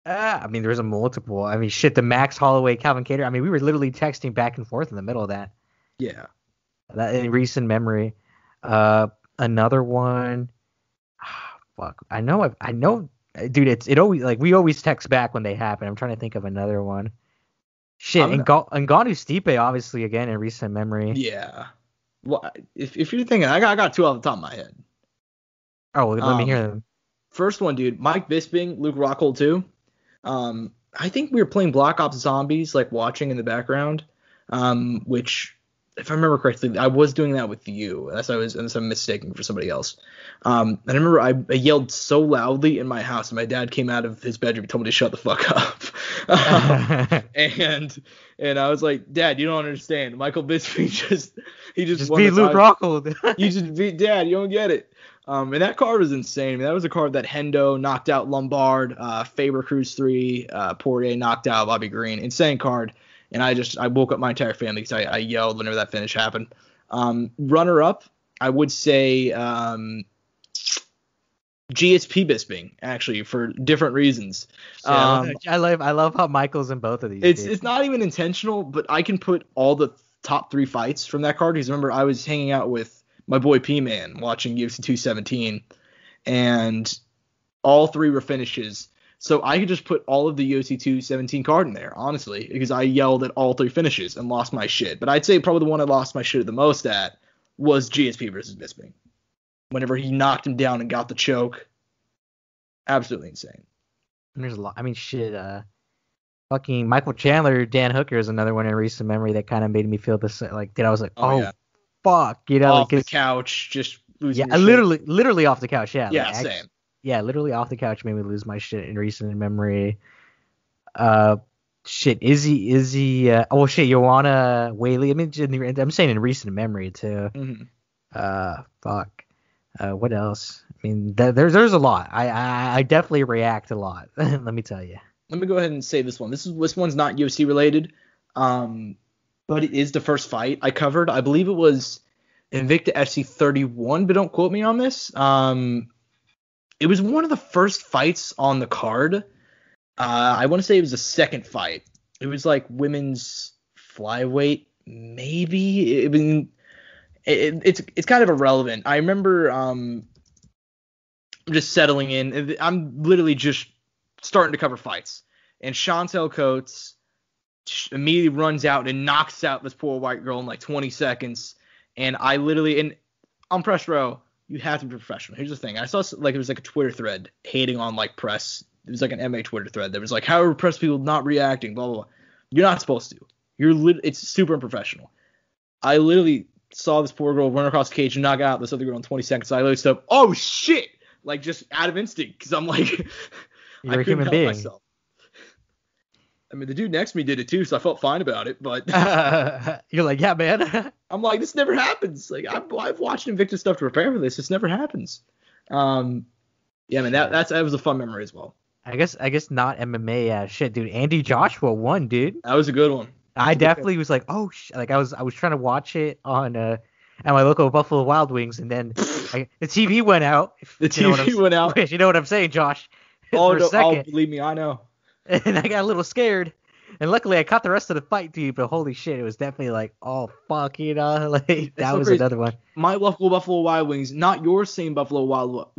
There's a multiple. The Max Holloway, Calvin Kattar. We were literally texting back and forth in the middle of that. Yeah. That in recent memory. Another one. Fuck. I know, dude. It always we always text back when they happen. I'm trying to think of another one. Shit, and Ngannou Stipe obviously again in recent memory. Yeah. Well, if you're thinking, I got two off the top of my head. Oh, well, let me hear them. First one, dude, Mike Bisping, Luke Rockhold 2. I think we were playing Black Ops Zombies, watching in the background, which, if I remember correctly, I was doing that with you, unless I'm mistaken for somebody else. And I remember I yelled so loudly in my house, and my dad came out of his bedroom and told me to shut the fuck up. And I was like, Dad, you don't understand. Michael Bisping just beat Luke Rockhold. You just beat Dad. You don't get it. And that card was insane. That was a card that Hendo knocked out Lombard, Faber Cruz 3, Poirier knocked out Bobby Green. Insane card. and I woke up my entire family because I yelled whenever that finish happened. Runner up, I would say GSP Bisping, actually, for different reasons. I love how Michael's in both of these. It's not even intentional, but I can put all the top 3 fights from that card. Because remember, I was hanging out with my boy P-Man watching UFC 217, and all 3 were finishes. So I could just put all of the UFC 217 card in there, honestly, because I yelled at all 3 finishes and lost my shit. But I'd say probably the one I lost my shit the most at was GSP versus Bisping. Whenever he knocked him down and got the choke. Absolutely insane. There's a lot. I mean, shit. Fucking Michael Chandler, Dan Hooker is another one in recent memory that kind of made me feel this. Like, dude, I was like, yeah. Fuck, off the couch, just losing. Yeah, literally off the couch. Yeah. Yeah, same. Yeah, literally off the couch made me lose my shit in recent memory. Shit, Izzy. Oh shit, Joanna Whaley. I mean, I'm saying in recent memory too. Mm-hmm. Fuck. What else? I mean, there's a lot. I definitely react a lot. Let me tell you. Let me go ahead and say this one. This one's not UFC related, but it is the first fight I covered. I believe it was Invicta FC 31, but don't quote me on this. It was one of the first fights on the card. I want to say it was the second fight. It was like women's flyweight, maybe. It's kind of irrelevant. I remember I'm just settling in. I'm literally just starting to cover fights. And Chantel Coates immediately runs out and knocks out this poor white girl in like 20 seconds. And I literally, and on press row, you have to be professional. Here's the thing. I saw like it was like a Twitter thread hating on like press. It was like an MA Twitter thread that was like, how are press people not reacting? Blah, blah, blah. You're not supposed to. It's super unprofessional. I literally saw this poor girl run across the cage and knock out this other girl in 20 seconds. So I literally stood up, oh shit! Like just out of instinct, because I'm like, you're a human being. Myself. I mean, the dude next to me did it too, so I felt fine about it. But you're like, yeah, man. I'm like, this never happens. Like I've watched Invicta stuff to prepare for this. This never happens. Yeah, man, that was a fun memory as well. I guess not MMA. Shit, dude. Andy Joshua won, dude. That was a good one. I definitely was like, oh, like I was trying to watch it on at my local Buffalo Wild Wings, and then the TV went out. The TV went out. You know what I'm saying, Josh? Oh, no, oh, believe me, I know. And I got a little scared, and luckily I caught the rest of the fight, dude. But holy shit, it was definitely like, oh fuck, you know, like that was another one. My local Buffalo Wild Wings, not your same Buffalo Wild,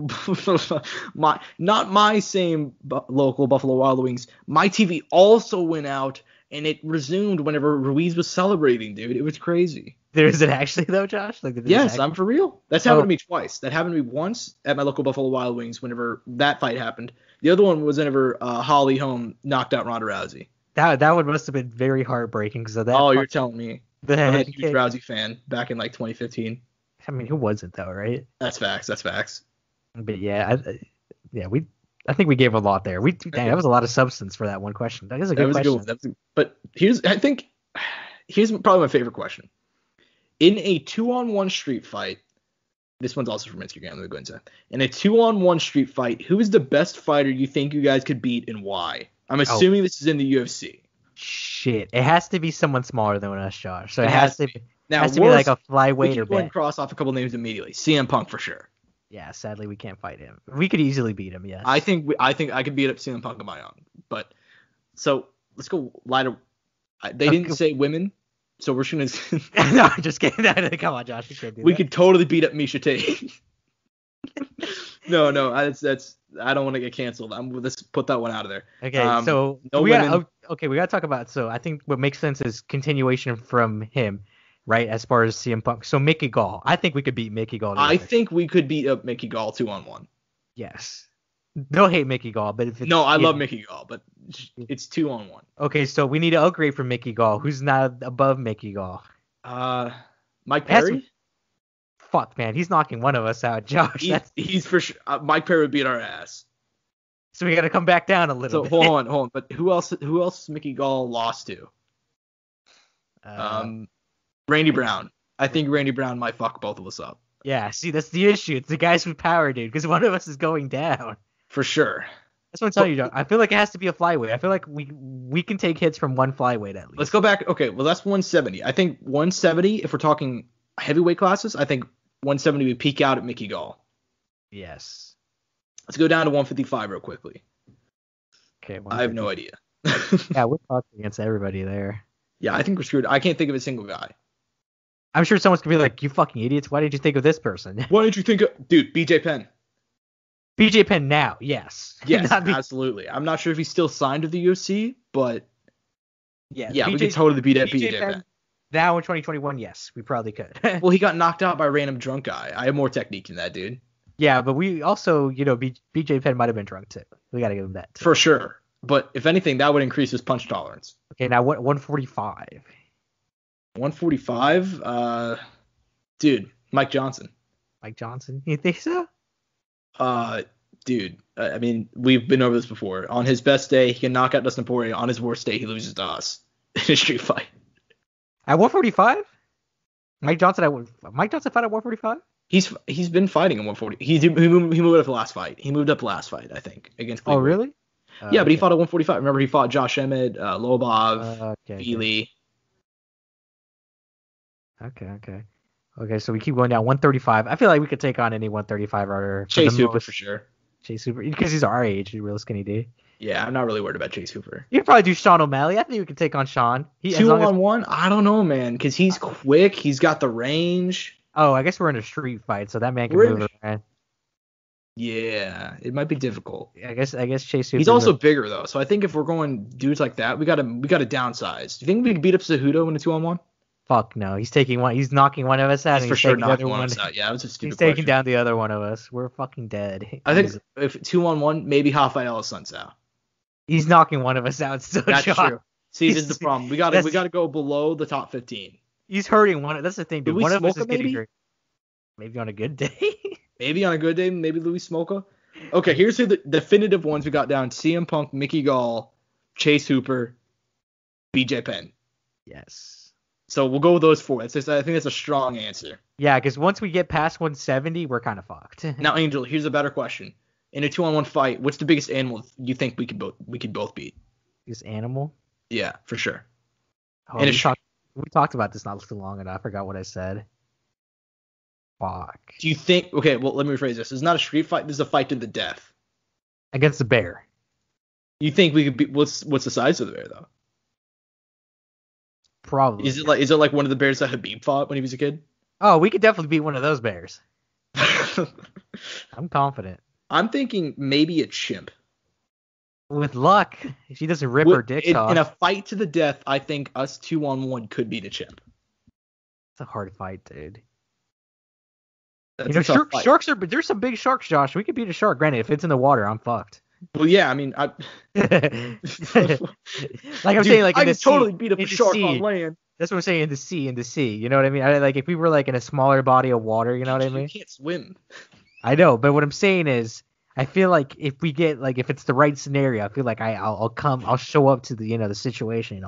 not my same local Buffalo Wild Wings. My TV also went out. And it resumed whenever Ruiz was celebrating, dude. It was crazy. Is it actually, though, Josh? Like, yes, I'm for real. That's happened to me twice. That happened to me once at my local Buffalo Wild Wings whenever that fight happened. The other one was whenever Holly Holm knocked out Ronda Rousey. That one must have been very heartbreaking. Because of that. Oh, you're telling me. I'm a huge Rousey fan back in like 2015. I mean, who wasn't, though, right? That's facts. But yeah, I think we gave a lot there. That was a lot of substance for that one question. That is a good question. But here's probably my favorite question. In a 2-on-1 street fight, this one's also from Instagram. Let me go and say. In a 2-on-1 street fight, who is the best fighter you think you guys could beat and why? I'm assuming this is in the UFC. Shit, it has to be someone smaller than us, Josh. So it has to be. Now, has to be like a flyweight or. We can cross off a couple names immediately. CM Punk for sure. Yeah, sadly we can't fight him. We could easily beat him. Yes. I think I could beat up CM Punk on my own. But so let's go lighter. They didn't say women, so we're just gonna. No, just kidding. Come on, Josh. You can't do we could totally beat up Misha Tate. No, that's I don't want to get canceled. Let's put that one out of there. Okay, so we gotta talk about. So I think what makes sense is continuation from him. Right, as far as CM Punk. So Mickey Gall. I think we could beat Mickey Gall. I think we could beat up Mickey Gall 2-on-1. Yes. Don't hate Mickey Gall, but if it's, no, I love Mickey Gall, but it's 2-on-1. Okay, so we need to upgrade from Mickey Gall. Who's not above Mickey Gall? Mike Perry? Fuck, man. He's knocking one of us out, Josh. He's for sure. Mike Perry would beat our ass. So we got to come back down a little bit. Hold on. But who else Mickey Gall lost to? Randy Brown. I think Randy Brown might fuck both of us up. Yeah, see, that's the issue. It's the guys with power, dude, because one of us is going down. For sure. That's what I'm telling you, John. I feel like it has to be a flyweight. I feel like we can take hits from one flyweight at least. Let's go back. Okay, well, that's 170. I think 170, if we're talking heavyweight classes, I think 170 would peak out at Mickey Gall. Yes. Let's go down to 155 real quickly. Okay. I have no idea. Yeah, we're talking against everybody there. Yeah, I think we're screwed. I can't think of a single guy. I'm sure someone's gonna be like, "You fucking idiots! Why did you think of this person?" Why did you think of, dude, BJ Penn? BJ Penn now, yes. Yes, absolutely. I'm not sure if he's still signed to the UFC, but yeah, we could totally beat BJ Penn. Now in 2021, yes, we probably could. Well, he got knocked out by a random drunk guy. I have more technique than that, dude. Yeah, but we also, BJ Penn might have been drunk too. We gotta give him that too. For sure. But if anything, that would increase his punch tolerance. Okay, now 145. 145? Dude, Mike Johnson. Mike Johnson? You think so? Dude, I mean, we've been over this before. On his best day, he can knock out Dustin Poirier. On his worst day, he loses to us in a street fight. At 145? Mike Johnson fought at 145? He's been fighting at 140. He moved up the last fight. He moved up the last fight, I think, against. Oh, really? Yeah, but he fought at 145. Remember, he fought Josh Emmett, Lobov, Feely. Okay, so we keep going down 135. I feel like we could take on any 135 rider. Chase Hooper for sure. Chase Hooper, because he's our age, real skinny dude. Yeah, I'm not really worried about Chase Hooper. You could probably do Sean O'Malley. I think we could take on Sean. 2-on-1? I don't know, man, because he's quick. He's got the range. Oh, I guess we're in a street fight, so that man can move around. Yeah, it might be difficult. I guess Chase Hooper. He's also bigger though, so I think if we're going dudes like that, we gotta downsize. Do you think we could beat up Cejudo in a 2-on-1? Fuck no, he's knocking one of us out. He's for sure knocking one of us out. Yeah, that was a stupid question. He's taking down the other one of us. We're fucking dead. I think if 2-on-1, maybe Rafael Assunção. He's knocking one of us out still. That's true. See, this is the problem. We gotta go below the top 15. He's hurting one. That's the thing, dude. One of us is getting hurt. Maybe on a good day. Maybe Louis Smolka. Okay, here's the definitive ones we got down: CM Punk, Mickey Gall, Chase Hooper, BJ Penn. Yes. So we'll go with those four. I think that's a strong answer. Yeah, because once we get past 170, we're kind of fucked. Now, Angel, here's a better question: in a 2-on-1 fight, what's the biggest animal you think we could both beat? Biggest animal? Yeah, for sure. Oh, we talked about this not too long ago. I forgot what I said. Fuck. Do you think? Okay, well, let me rephrase this. It's not a street fight. This is a fight to the death. Against the bear. You think we could beat? What's the size of the bear though? Probably. Is it like one of the bears that Habib fought when he was a kid? Oh, we could definitely beat one of those bears. I'm confident. I'm thinking maybe a chimp. With luck, if she doesn't rip her dick off. In a fight to the death, I think us 2-on-1 could beat a chimp. It's a hard fight, dude. That's sharks are. There's some big sharks, Josh. We could beat a shark. Granted, if it's in the water, I'm fucked. Well, yeah, I mean, like I'm saying, like I in the could totally sea, beat up a shark on land. That's what I'm saying. In the sea. You know what I mean? Like if we were like in a smaller body of water, you know what I mean? You can't swim. I know, but what I'm saying is, I feel like if we get if it's the right scenario, I feel like I'll show up to the the situation,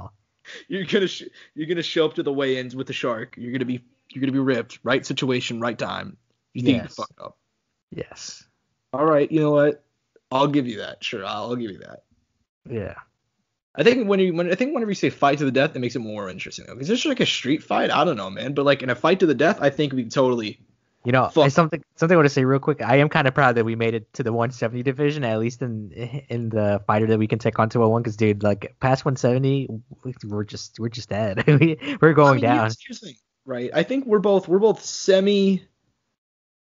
You're gonna show up to the weigh-ins with the shark. You're gonna be ripped. Right situation, right time. You think you can fuck up? Yes. All right. You know what? I'll give you that. Sure, I'll give you that. Yeah. I think whenever you say fight to the death, it makes it more interesting though. Because it's just like a street fight. I don't know, man. But like in a fight to the death, I think we can totally. Something I want to say real quick. I am kind of proud that we made it to the 170 division, at least in the fighter that we can take on 201. Because dude, like past 170, we're just dead. We're going down. Here's the thing, right? I think we're both semi.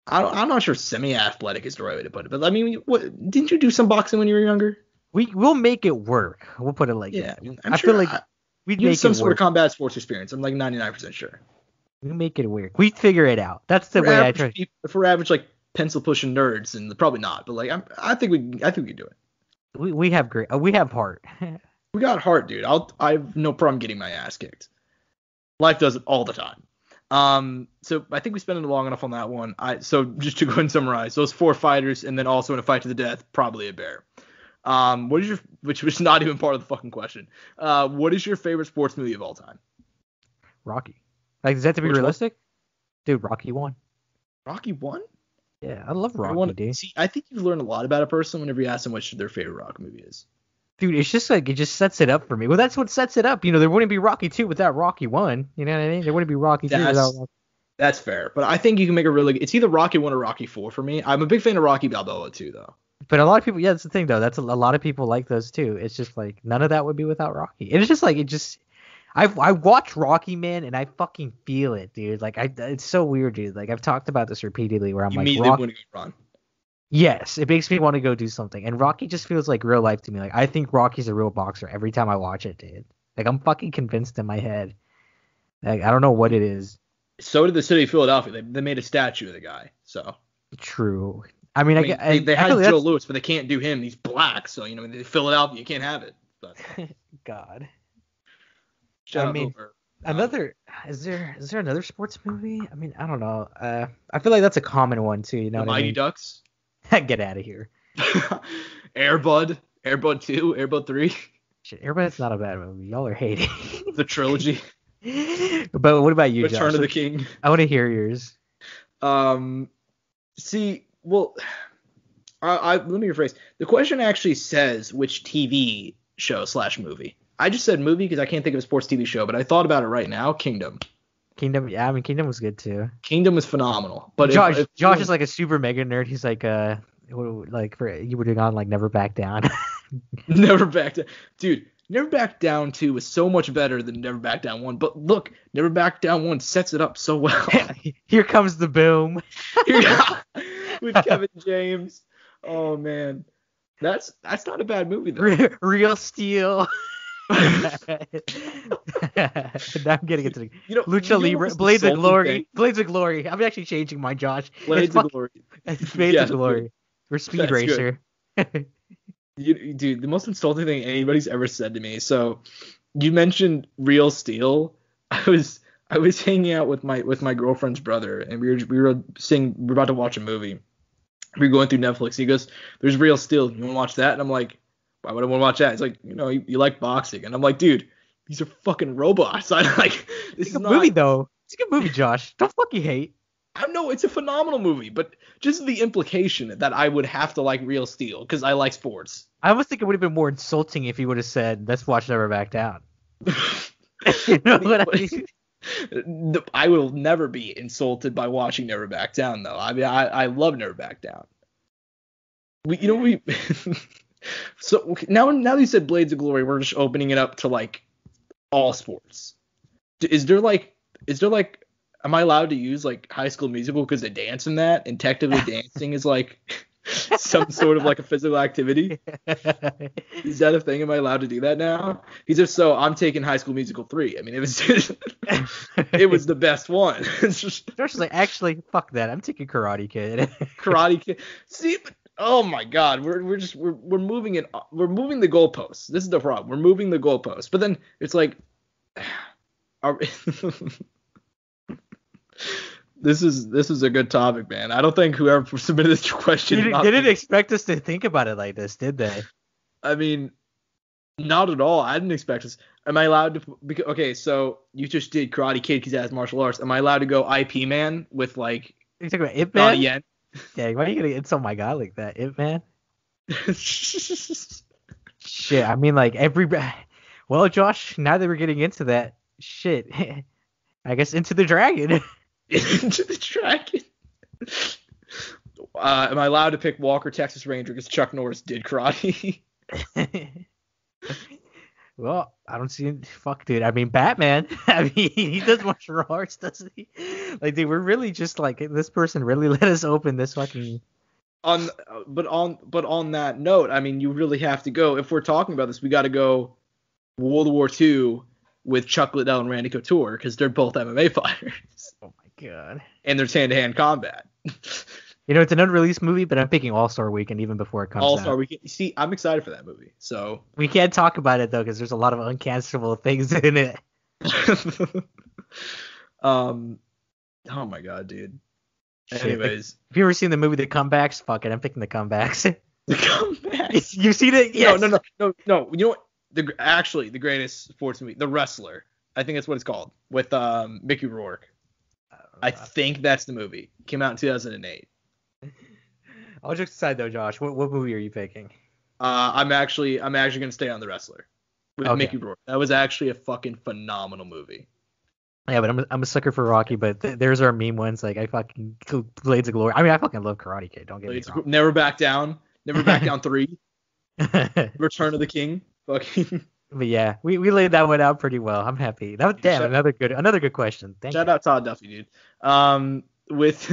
I'm not sure semi-athletic is the right way to put it, but I mean, didn't you do some boxing when you were younger? We'll make it work. We'll put it like that. I feel like we'd make some sort of combat sports experience. I'm like 99% sure. We make it work. We figure it out. That's the way I try. If we're average like pencil pushing nerds, and probably not, but like I think we can do it. We have great. We have heart. We got heart, dude. I have no problem getting my ass kicked. Life does it all the time. So I think we spent long enough on that one. So just to go and summarize, those four fighters, and then also in a fight to the death, probably a bear. Which was not even part of the fucking question. What is your favorite sports movie of all time? Rocky. Like, is that to be realistic? Dude, Rocky 1. Rocky 1? Yeah, I love Rocky, Everyone, dude. see, I think you learn a lot about a person whenever you ask them what their favorite Rocky movie is. Dude, it's just like it just sets it up for me. Well, that's what sets it up. There wouldn't be Rocky 2 without Rocky 1. You know what I mean? There wouldn't be Rocky 3 without Rocky. That's fair, but I think you can make a really. It's either Rocky 1 or Rocky 4 for me. I'm a big fan of Rocky Balboa too, though. But a lot of people, yeah, that's the thing though. That's a lot of people like those too. It's just like none of that would be without Rocky. And it's just like I watch Rocky, man, and I fucking feel it, dude. Like it's so weird, dude. Like I've talked about this repeatedly, where I'm like, immediately want to go run. Yes, it makes me want to go do something. And Rocky just feels like real life to me. Like I think Rocky's a real boxer every time I watch it, dude. Like I'm fucking convinced in my head. Like I don't know what it is. So did the city of Philadelphia. They made a statue of the guy. So true. I mean, they had Joe Louis, but they can't do him. He's black, so Philadelphia, you can't have it. But God. Shut up. Another is there another sports movie? I mean, I don't know. I feel like that's a common one too. You know, the what Mighty I mean? Ducks. Get out of here. Air Bud 2, Air Bud 3. Shit, Air Bud's not a bad movie. Y'all are hating. The trilogy. But what about you, Return Josh? of the King. I want to hear yours. See, well, let me rephrase. The question actually says which TV show / movie. I just said movie because I can't think of a sports TV show, but I thought about it right now. Kingdom, yeah, I mean Kingdom was good too. Kingdom was phenomenal. But Josh is like a super mega nerd. He's like you were doing on like Never Back Down. Never Back Down, dude. Never Back Down 2 was so much better than Never Back Down 1. But look, Never Back Down 1 sets it up so well. Here comes the boom. With Kevin James. Oh man, that's not a bad movie though. Real Steel. Now I'm getting into the Lucha Libre, Blades of Glory. Blades of Glory. I'm actually changing my Josh. Blades of Glory. Blades of Glory. We're Speed Racer. Dude, the most insulting thing anybody's ever said to me. So, you mentioned Real Steel. I was hanging out with my girlfriend's brother, and we were about to watch a movie. We were going through Netflix. He goes, "There's Real Steel. You want to watch that?" And I'm like, "Why would I want to watch that?" He's like, you like boxing, and I'm like, "Dude, these are fucking robots." I like this is not movie though. It's a good movie, Josh. Don't fucking hate. I know it's a phenomenal movie, but just the implication that I would have to like Real Steel because I like sports. I almost think it would have been more insulting if he would have said, "Let's watch Never Back Down." You know what I mean? I will never be insulted by watching Never Back Down, though. I mean, I love Never Back Down. So now that you said Blades of Glory, we're just opening it up to like all sports. Is there like am I allowed to use like High School Musical because they dance in that, and technically dancing is like some sort of like a physical activity? Is that a thing? Am I allowed to do that now? Because if so, I'm taking High School Musical 3. I mean, it was the best one. Josh is like, actually, fuck that. I'm taking Karate Kid. Karate Kid. See, but, oh my God, we're moving it. We're moving the goalposts. This is the problem. We're moving the goalposts. But then it's like, This is a good topic, man. I don't think whoever submitted this question didn't expect us to think about it like this, did they? I mean, not at all. I didn't expect this. Am I allowed to? Okay, so you just did Karate Kid because that's martial arts. Am I allowed to go IP Man with like? You talking about Ip Man? Yen? Yeah, why are you gonna insult my guy like that, Ip Man? Shit, I mean like Well, Josh, now that we're getting into that shit, I guess Into the Dragon. Into the Dragon. Am I allowed to pick Walker, Texas Ranger, because Chuck Norris did karate? Well, I don't see. Fuck, dude. I mean, Batman. I mean, he does martial arts, doesn't he? Like, dude, we're really just like this person really let us open this fucking. But on that note, I mean, you really have to go. If we're talking about this, we got to go World War II with Chuck Liddell and Randy Couture because they're both MMA fighters. Oh my God. And there's hand-to-hand combat. It's an unreleased movie, but I'm picking All-Star Weekend even before it comes out. All-Star Weekend. See, I'm excited for that movie. So we can't talk about it though because there's a lot of uncancelable things in it. Oh my God, dude. Anyways, have you ever seen the movie The Comebacks? Fuck it, I'm picking The Comebacks. The Comebacks. You've seen it? Yes. No. You know what? The greatest sports movie, The Wrestler. I think that's what it's called, with Mickey Rourke. I think that's the movie. Came out in 2008. I'll just decide though, Josh. What movie are you picking? I'm actually gonna stay on The Wrestler with Okay. Mickey Rourke. That was actually a fucking phenomenal movie. Yeah, but I'm a sucker for Rocky, but there's our meme ones. Like I fucking Blades of Glory. I mean, I fucking love Karate Kid. Don't get me wrong. Never Back Down. Never Back Down 3. Return of the King. Fucking. But yeah, we laid that one out pretty well. I'm happy. That was another good question. Thank you. Shout out Todd Duffy, dude. With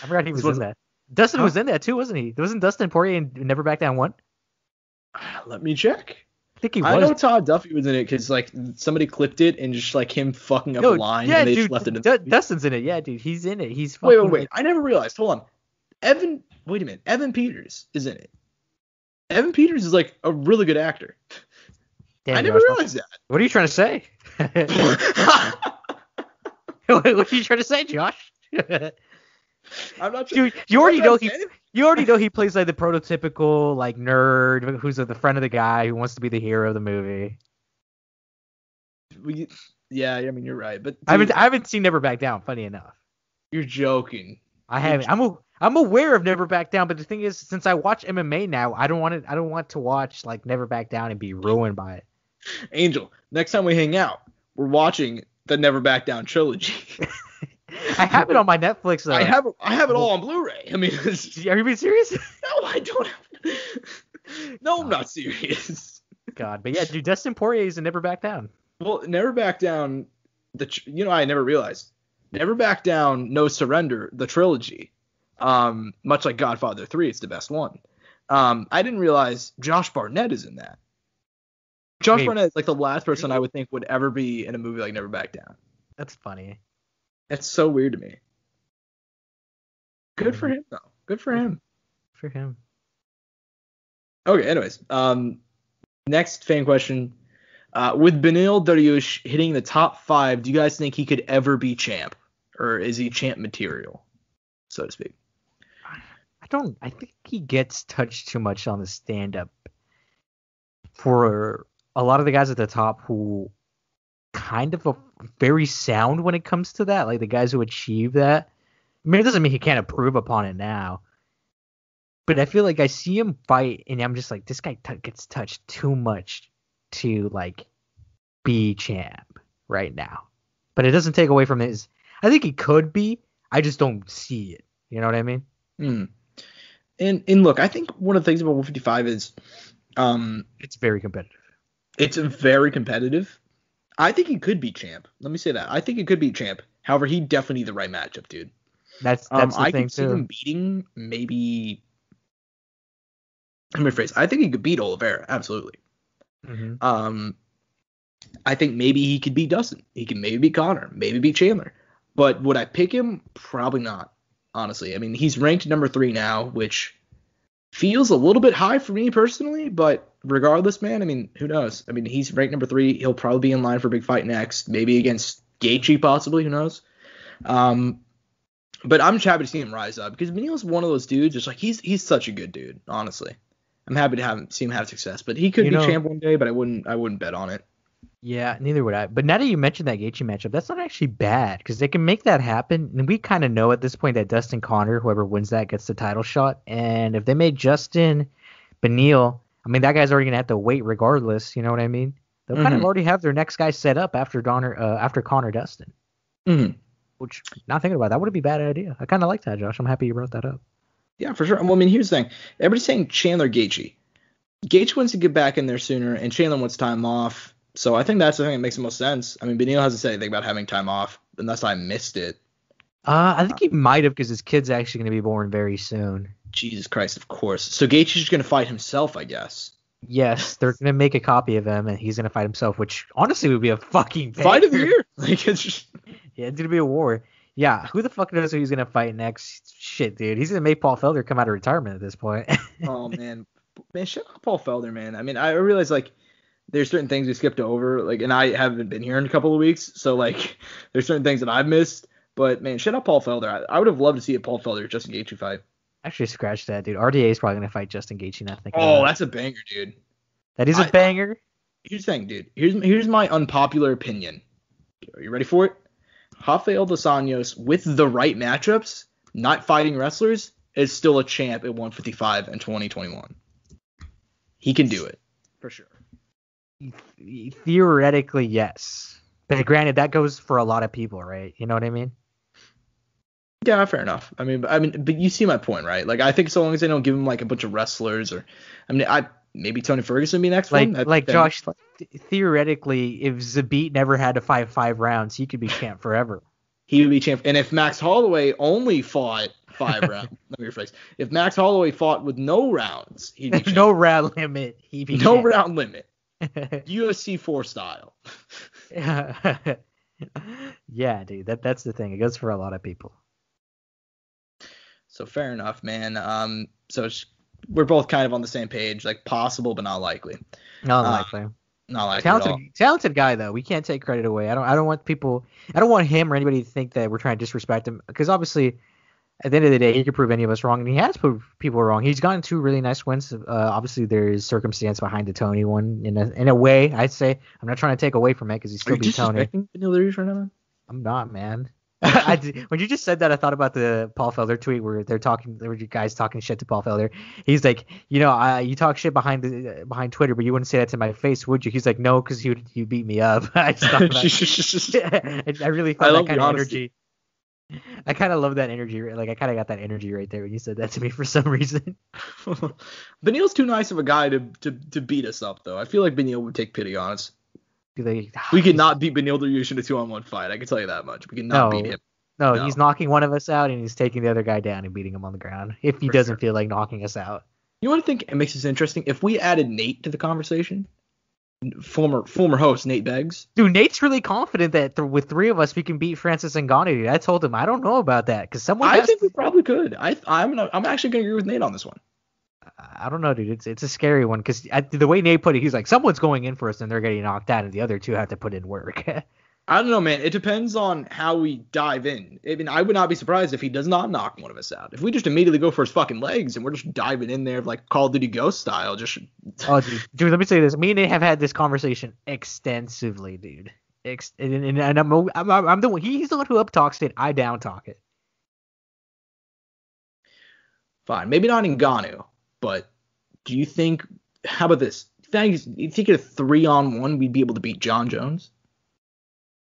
I forgot he was in that. Dustin was in that too, wasn't he? Wasn't Dustin Poirier in Never Back Down 1? Let me check. I think he was. I know Todd Duffy was in it because like somebody clipped it and just like him fucking up a line and they just left it in. Dustin's in it. Yeah, dude, he's in it. He's fucking. Wait. I never realized. Hold on. Wait a minute. Evan Peters is in it. Evan Peters is like a really good actor. Damn, I never realized that. What are you trying to say? What are you trying to say, Josh? I'm not sure. Dude, you already know he plays like the prototypical like nerd who's the friend of the guy who wants to be the hero of the movie. Yeah, I mean you're right, but dude, I haven't seen Never Back Down. Funny enough. You're joking. I haven't. I'm aware of Never Back Down, but the thing is, since I watch MMA now, I don't want to watch like Never Back Down and be ruined by it. Angel, next time we hang out, we're watching the Never Back Down trilogy. I have it on my Netflix though. I have it all on Blu-ray. I mean, are you being serious? No, I don't. No, I'm not serious. God, but yeah, dude, Dustin Poirier is in Never Back Down. Well, Never Back Down. I never realized. Never Back Down, No Surrender, the trilogy. Much like Godfather 3, it's the best one. I didn't realize Josh Barnett is in that. Josh Barnett is like the last person I would think would ever be in a movie like Never Back Down. That's funny. That's so weird to me. Good for him, though. Good for him. For him. Okay, anyways. Next fan question. With Beneil Dariush hitting the top 5, do you guys think he could ever be champ? Or is he champ material, so to speak? I think he gets touched too much on the stand-up. For a lot of the guys at the top who kind of are very sound when it comes to that, like the guys who achieve that. I mean, it doesn't mean he can't improve upon it now. But I feel like I see him fight, and I'm just like, this guy gets touched too much to, like, be champ right now. But it doesn't take away from his... I think he could be. I just don't see it. You know what I mean? And look, I think one of the things about 155 is... it's very competitive. It's very competitive. I think he could be champ. Let me say that. I think he could be champ. However, he definitely need the right matchup, dude. That's the thing, too. I could see him beating maybe... Let me rephrase. I think he could beat Oliveira, absolutely. Mm-hmm. I think maybe he could beat Dustin. He could maybe beat Connor, maybe beat Chandler. But would I pick him? Probably not, honestly. I mean, he's ranked number 3 now, which feels a little bit high for me personally, but regardless, man, I mean, who knows? I mean, he's ranked number 3. He'll probably be in line for a big fight next, maybe against Gaethje possibly, who knows? But I'm just happy to see him rise up because Beneil's one of those dudes. Just like he's such a good dude, honestly. I'm happy to see him have success, but he could be champ one day. But I wouldn't bet on it. Yeah, neither would I. But now that you mentioned that Gaethje matchup, that's not actually bad because they can make that happen. And we kind of know at this point that Dustin Connor, whoever wins that, gets the title shot. And if they made Justin Beneil, I mean that guy's already gonna have to wait regardless. You know what I mean? They'll kind of already have their next guy set up after Connor Dustin. Which, not thinking about that, wouldn't be a bad idea. I kind of like that, Josh. I'm happy you brought that up. Yeah, for sure. Well, I mean, here's the thing. Everybody's saying Chandler Gaethje. Gaethje wants to get back in there sooner, and Chandler wants time off. So I think that's the thing that makes the most sense. I mean, Beneil hasn't said anything about having time off, unless I missed it. I think he might have because his kid's actually going to be born very soon. Jesus Christ, of course. So Gaethje's just going to fight himself, I guess. Yes, they're going to make a copy of him, and he's going to fight himself, which honestly would be a fucking fight of the year. Like, it's just... Yeah, it's going to be a war. Yeah, who the fuck knows who he's going to fight next? Shit, dude. He's going to make Paul Felder come out of retirement at this point. Oh, man. Man, shut up Paul Felder, man. I mean, I realize, like, there's certain things we skipped over, like, and I haven't been here in a couple of weeks, so, like, there's certain things that I've missed. But, man, shut up Paul Felder. I would have loved to see a Paul Felder Justin Gaethje fight. Actually, scratch that, dude. RDA is probably going to fight Justin Gaethje now. That's a banger, dude. That is a banger? Here's the thing, dude. Here's my unpopular opinion. Are you ready for it? Rafael dos Anjos with the right matchups, not fighting wrestlers, is still a champ at 155 in 2021. He can do it for sure. Theoretically, yes. But granted, that goes for a lot of people, right? You know what I mean? Yeah, fair enough. I mean, but you see my point, right? Like, I think so long as they don't give him like a bunch of wrestlers, or maybe Tony Ferguson be next one. Like Josh, theoretically, if Zabit never had to fight 5 rounds, he could be champ forever. He would be champ. And if Max Holloway only fought 5 rounds, let me rephrase. If Max Holloway fought with no rounds, he'd be champ. No round limit. He'd be no champ. round limit. UFC 4 style. Yeah, dude. That's the thing. It goes for a lot of people. So fair enough, man. We're both kind of on the same page. Like, possible, but not likely. Not likely. Not likely at all. Talented guy though. We can't take credit away. I don't want him or anybody to think that we're trying to disrespect him, because obviously at the end of the day he could prove any of us wrong, and he has proved people wrong. He's gotten 2 really nice wins. Obviously there's circumstance behind the Tony one in a way. I'd say I'm not trying to take away from it because he still beat Tony. Are you disrespecting right now? I'm not, man. When you just said that, I thought about the Paul Felder tweet where there were you guys talking shit to Paul Felder. He's like, you talk shit behind Twitter, but you wouldn't say that to my face, would you? He's like, no, because you beat me up. I just thought about I really felt that kind of energy. I kind of love that energy. Like, I kind of got that energy right there when you said that to me for some reason. Beneil's too nice of a guy to beat us up, though. I feel like Beneil would take pity on us. We could not beat Beneil Dariush in a 2-on-1 fight. I can tell you that much. We could not beat him. No, he's knocking one of us out, and he's taking the other guy down and beating him on the ground if he doesn't feel like knocking us out. You want to think it makes this interesting? If we added Nate to the conversation, former host Nate Beggs. Dude, Nate's really confident that with 3 of us we can beat Francis Ngannou. I told him I don't know about that because I think we probably could. I'm actually going to agree with Nate on this one. I don't know, dude. It's a scary one because the way Nate put it, he's like, someone's going in for us and they're getting knocked out, and the other 2 have to put in work. I don't know, man. It depends on how we dive in. I mean, I would not be surprised if he does not knock one of us out. If we just immediately go for his fucking legs and we're just diving in there like Call of Duty Ghost style, just. Oh, dude, let me say this. Me and Nate have had this conversation extensively, dude. And I'm the one. He's the one who up talks it. I down talk it. Fine, maybe not Ngannou, but do you think? How about this? You think at a 3-on-1 we'd be able to beat John Jones?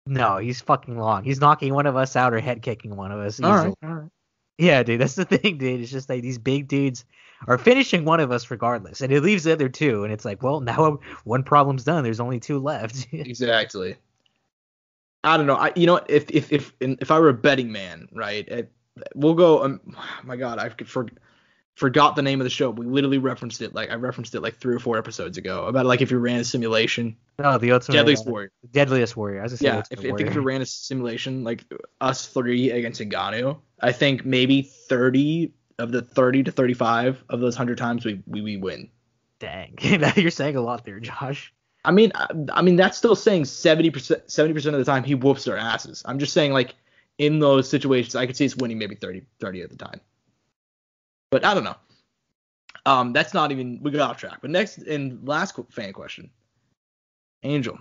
No, he's fucking long. He's knocking one of us out or head kicking one of us. All right. Yeah, dude, that's the thing, dude. It's just like these big dudes are finishing one of us regardless, and it leaves the other 2, and it's like, well, now one problem's done. There's only 2 left. Exactly. I don't know. If I were a betting man, right? We'll go. Oh my God, I forgot the name of the show. We literally referenced it. Like, I referenced it like 3 or 4 episodes ago about like if you ran a simulation. No, the ultimate Deadliest Warrior. Deadliest Warrior. I was gonna say if you ran a simulation like us 3 against Ngannou, I think maybe 30 to 35 of those 100 times we win. Dang, you're saying a lot there, Josh. I mean that's still saying 70% of the time he whoops their asses. I'm just saying, like, in those situations I could see us winning maybe 30 at the time. But I don't know. That's not even, we got off track. But next and last fan question, Angel.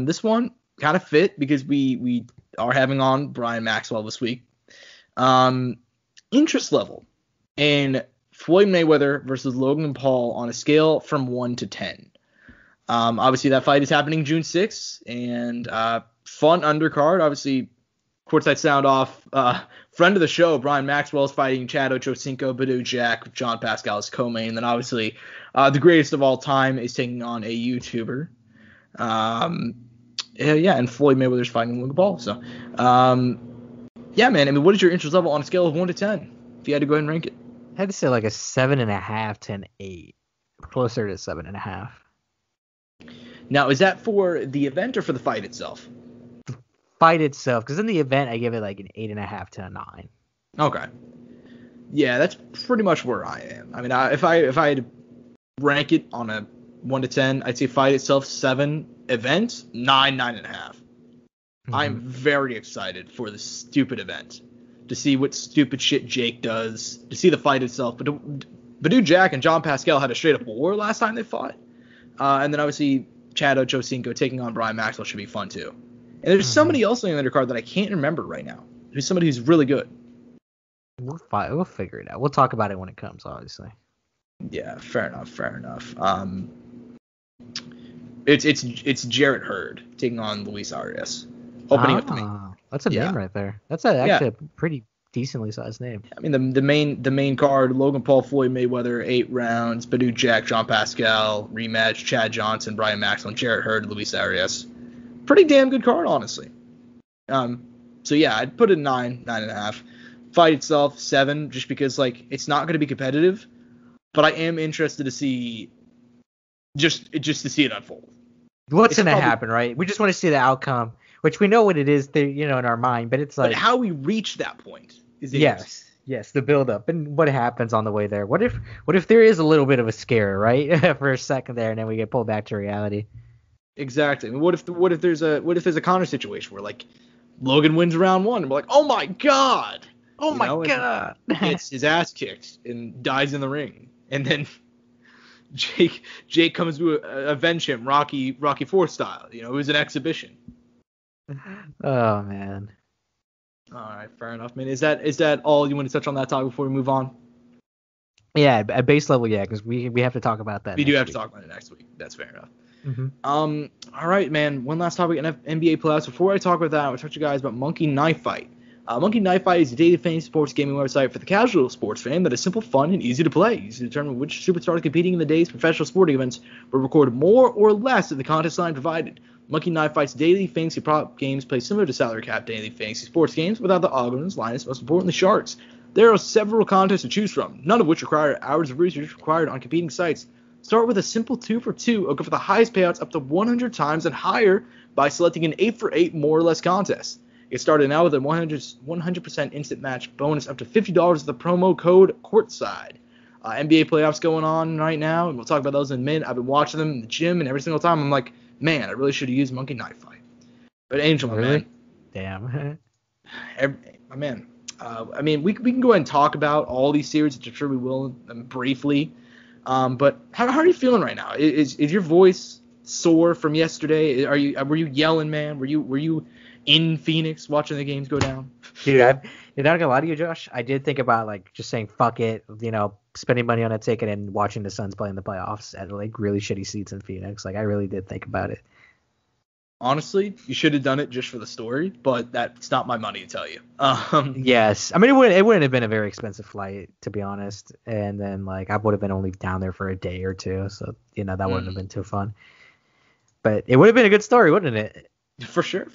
This one kind of fit because we are having on Brian Maxwell this week. Interest level in Floyd Mayweather versus Logan Paul on a scale from 1 to 10. Obviously that fight is happening June 6th, and fun undercard. Obviously, Courtside Soundoff, friend of the show, Brian Maxwell is fighting Chad Ochocinco, Badou Jack, John Pascal is co-main. And then obviously the greatest of all time is taking on a YouTuber. And Floyd Mayweather's fighting Logan Paul. So, yeah, man. I mean, what is your interest level on a scale of 1 to 10? If you had to go ahead and rank it. I had to say like a 7.5 to an 8. Closer to 7.5. Now, is that for the event or for the fight itself? Fight itself, because in the event I give it like an 8.5 to a 9. Okay. Yeah, that's pretty much where I am. I mean, if I had to rank it on a 1 to 10, I'd say fight itself 7, event 9.5. Mm-hmm. I'm very excited for the stupid event, to see what stupid shit Jake does, to see the fight itself. But Badou Jack and John Pascal had a straight up war last time they fought, and then obviously Chad Ochocinco taking on Brian Maxwell should be fun too. And there's somebody else on the undercard that I can't remember right now, who's somebody who's really good. we'll figure it out. We'll talk about it when it comes, obviously. Yeah, fair enough. It's Jarrett Hurd taking on Luis Arias, opening up the main. That's a name right there. That's actually a pretty decently sized name. I mean, the main card: Logan Paul, Floyd Mayweather, 8 rounds. Badu Jack, John Pascal rematch. Chad Johnson, Brian Maxwell, Jarrett Hurd, Luis Arias. Pretty damn good card, honestly. So yeah, I'd put it 9.5. Fight itself 7, just because like it's not going to be competitive, but I am interested to see just to see it unfold. What's going to happen, right? We just want to see the outcome, which we know what it is, in our mind, but it's like. But how we reach that point is yes, the build up and what happens on the way there. What if there is a little bit of a scare, right, for a second there, and then we get pulled back to reality. Exactly. I mean, what if there's a counter situation where like Logan wins round 1 and we're like, oh my god. Oh my god! Gets his ass kicked and dies in the ring, and then Jake comes to avenge him, Rocky IV style. It was an exhibition. Oh man. All right, fair enough, man. Is that all you want to touch on that topic before we move on? Yeah, at base level, yeah, because we have to talk about that. We do have to talk about it next week. That's fair enough. Mm-hmm. All right, man. One last topic: NBA playoffs. Before I talk about that, I want to talk to you guys about Monkey Knife Fight. Monkey Knife Fight is a daily fantasy sports gaming website for the casual sports fan that is simple, fun, and easy to play. Easy to determine which superstars competing in the day's professional sporting events will record more or less of the contest line provided. Monkey Knife Fight's daily fantasy prop games play similar to salary cap daily fantasy sports games without the algorithms, lines, most importantly sharks. There are several contests to choose from, none of which require hours of research required on competing sites. Start with a simple 2 for 2 or go for the highest payouts up to 100 times and higher by selecting an 8 for 8 more or less contest. Get started now with a 100% instant match bonus up to $50 with the promo code Courtside. NBA playoffs going on right now, and we'll talk about those in a minute. I've been watching them in the gym, and every single time I'm like, man, I really should have used Monkey Knife Fight. But Angel, my man. Damn. My man. I mean, we can go ahead and talk about all these series, which I'm sure we will briefly. But how are you feeling right now? Is your voice sore from yesterday? Were you yelling, man? Were you in Phoenix watching the games go down? Dude, you're not gonna lie to you, Josh. I did think about like just saying fuck it, spending money on a ticket and watching the Suns play in the playoffs at like really shitty seats in Phoenix. Like I really did think about it. Honestly, you should have done it just for the story, but that's not my money to tell you. Yes, I mean it wouldn't have been a very expensive flight, to be honest. And then like I would have been only down there for a day or two, so that wouldn't have been too fun. But it would have been a good story, wouldn't it? For sure.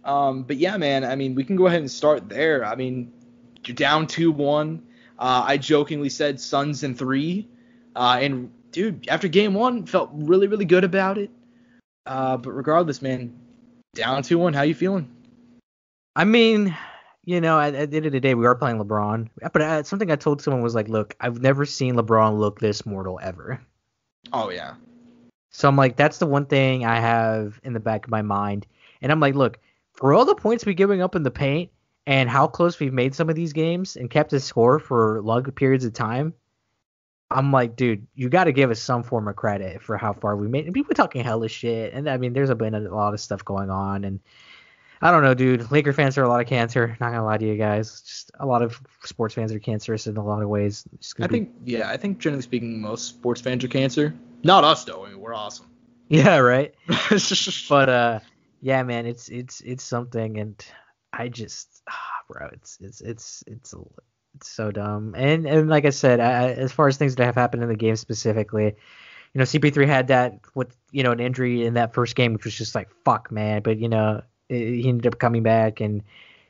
But yeah, man, I mean, we can go ahead and start there. I mean, you're down 2-1. I jokingly said Suns in 3. And, dude, after game 1, felt really, really good about it. But regardless, man, down 2-1, how you feeling? I mean, at the end of the day, we are playing LeBron. But something I told someone was like, look, I've never seen LeBron look this mortal ever. Oh, yeah. So I'm like, that's the one thing I have in the back of my mind. And I'm like, look, for all the points we're giving up in the paint and how close we've made some of these games and kept a score for long periods of time, I'm like, dude, you got to give us some form of credit for how far we made. And people talking hella shit. And I mean, there's been a lot of stuff going on. And I don't know, dude. Laker fans are a lot of cancer. Not going to lie to you guys. Just a lot of sports fans are cancerous in a lot of ways. I think generally speaking, most sports fans are cancer. Not us, though. I mean, we're awesome. Yeah, right. But, yeah, man, it's something, and I just, bro, it's so dumb. And like I said, as far as things that have happened in the game specifically, CP3 had that with an injury in that first game, which was just like fuck, man. But he ended up coming back, and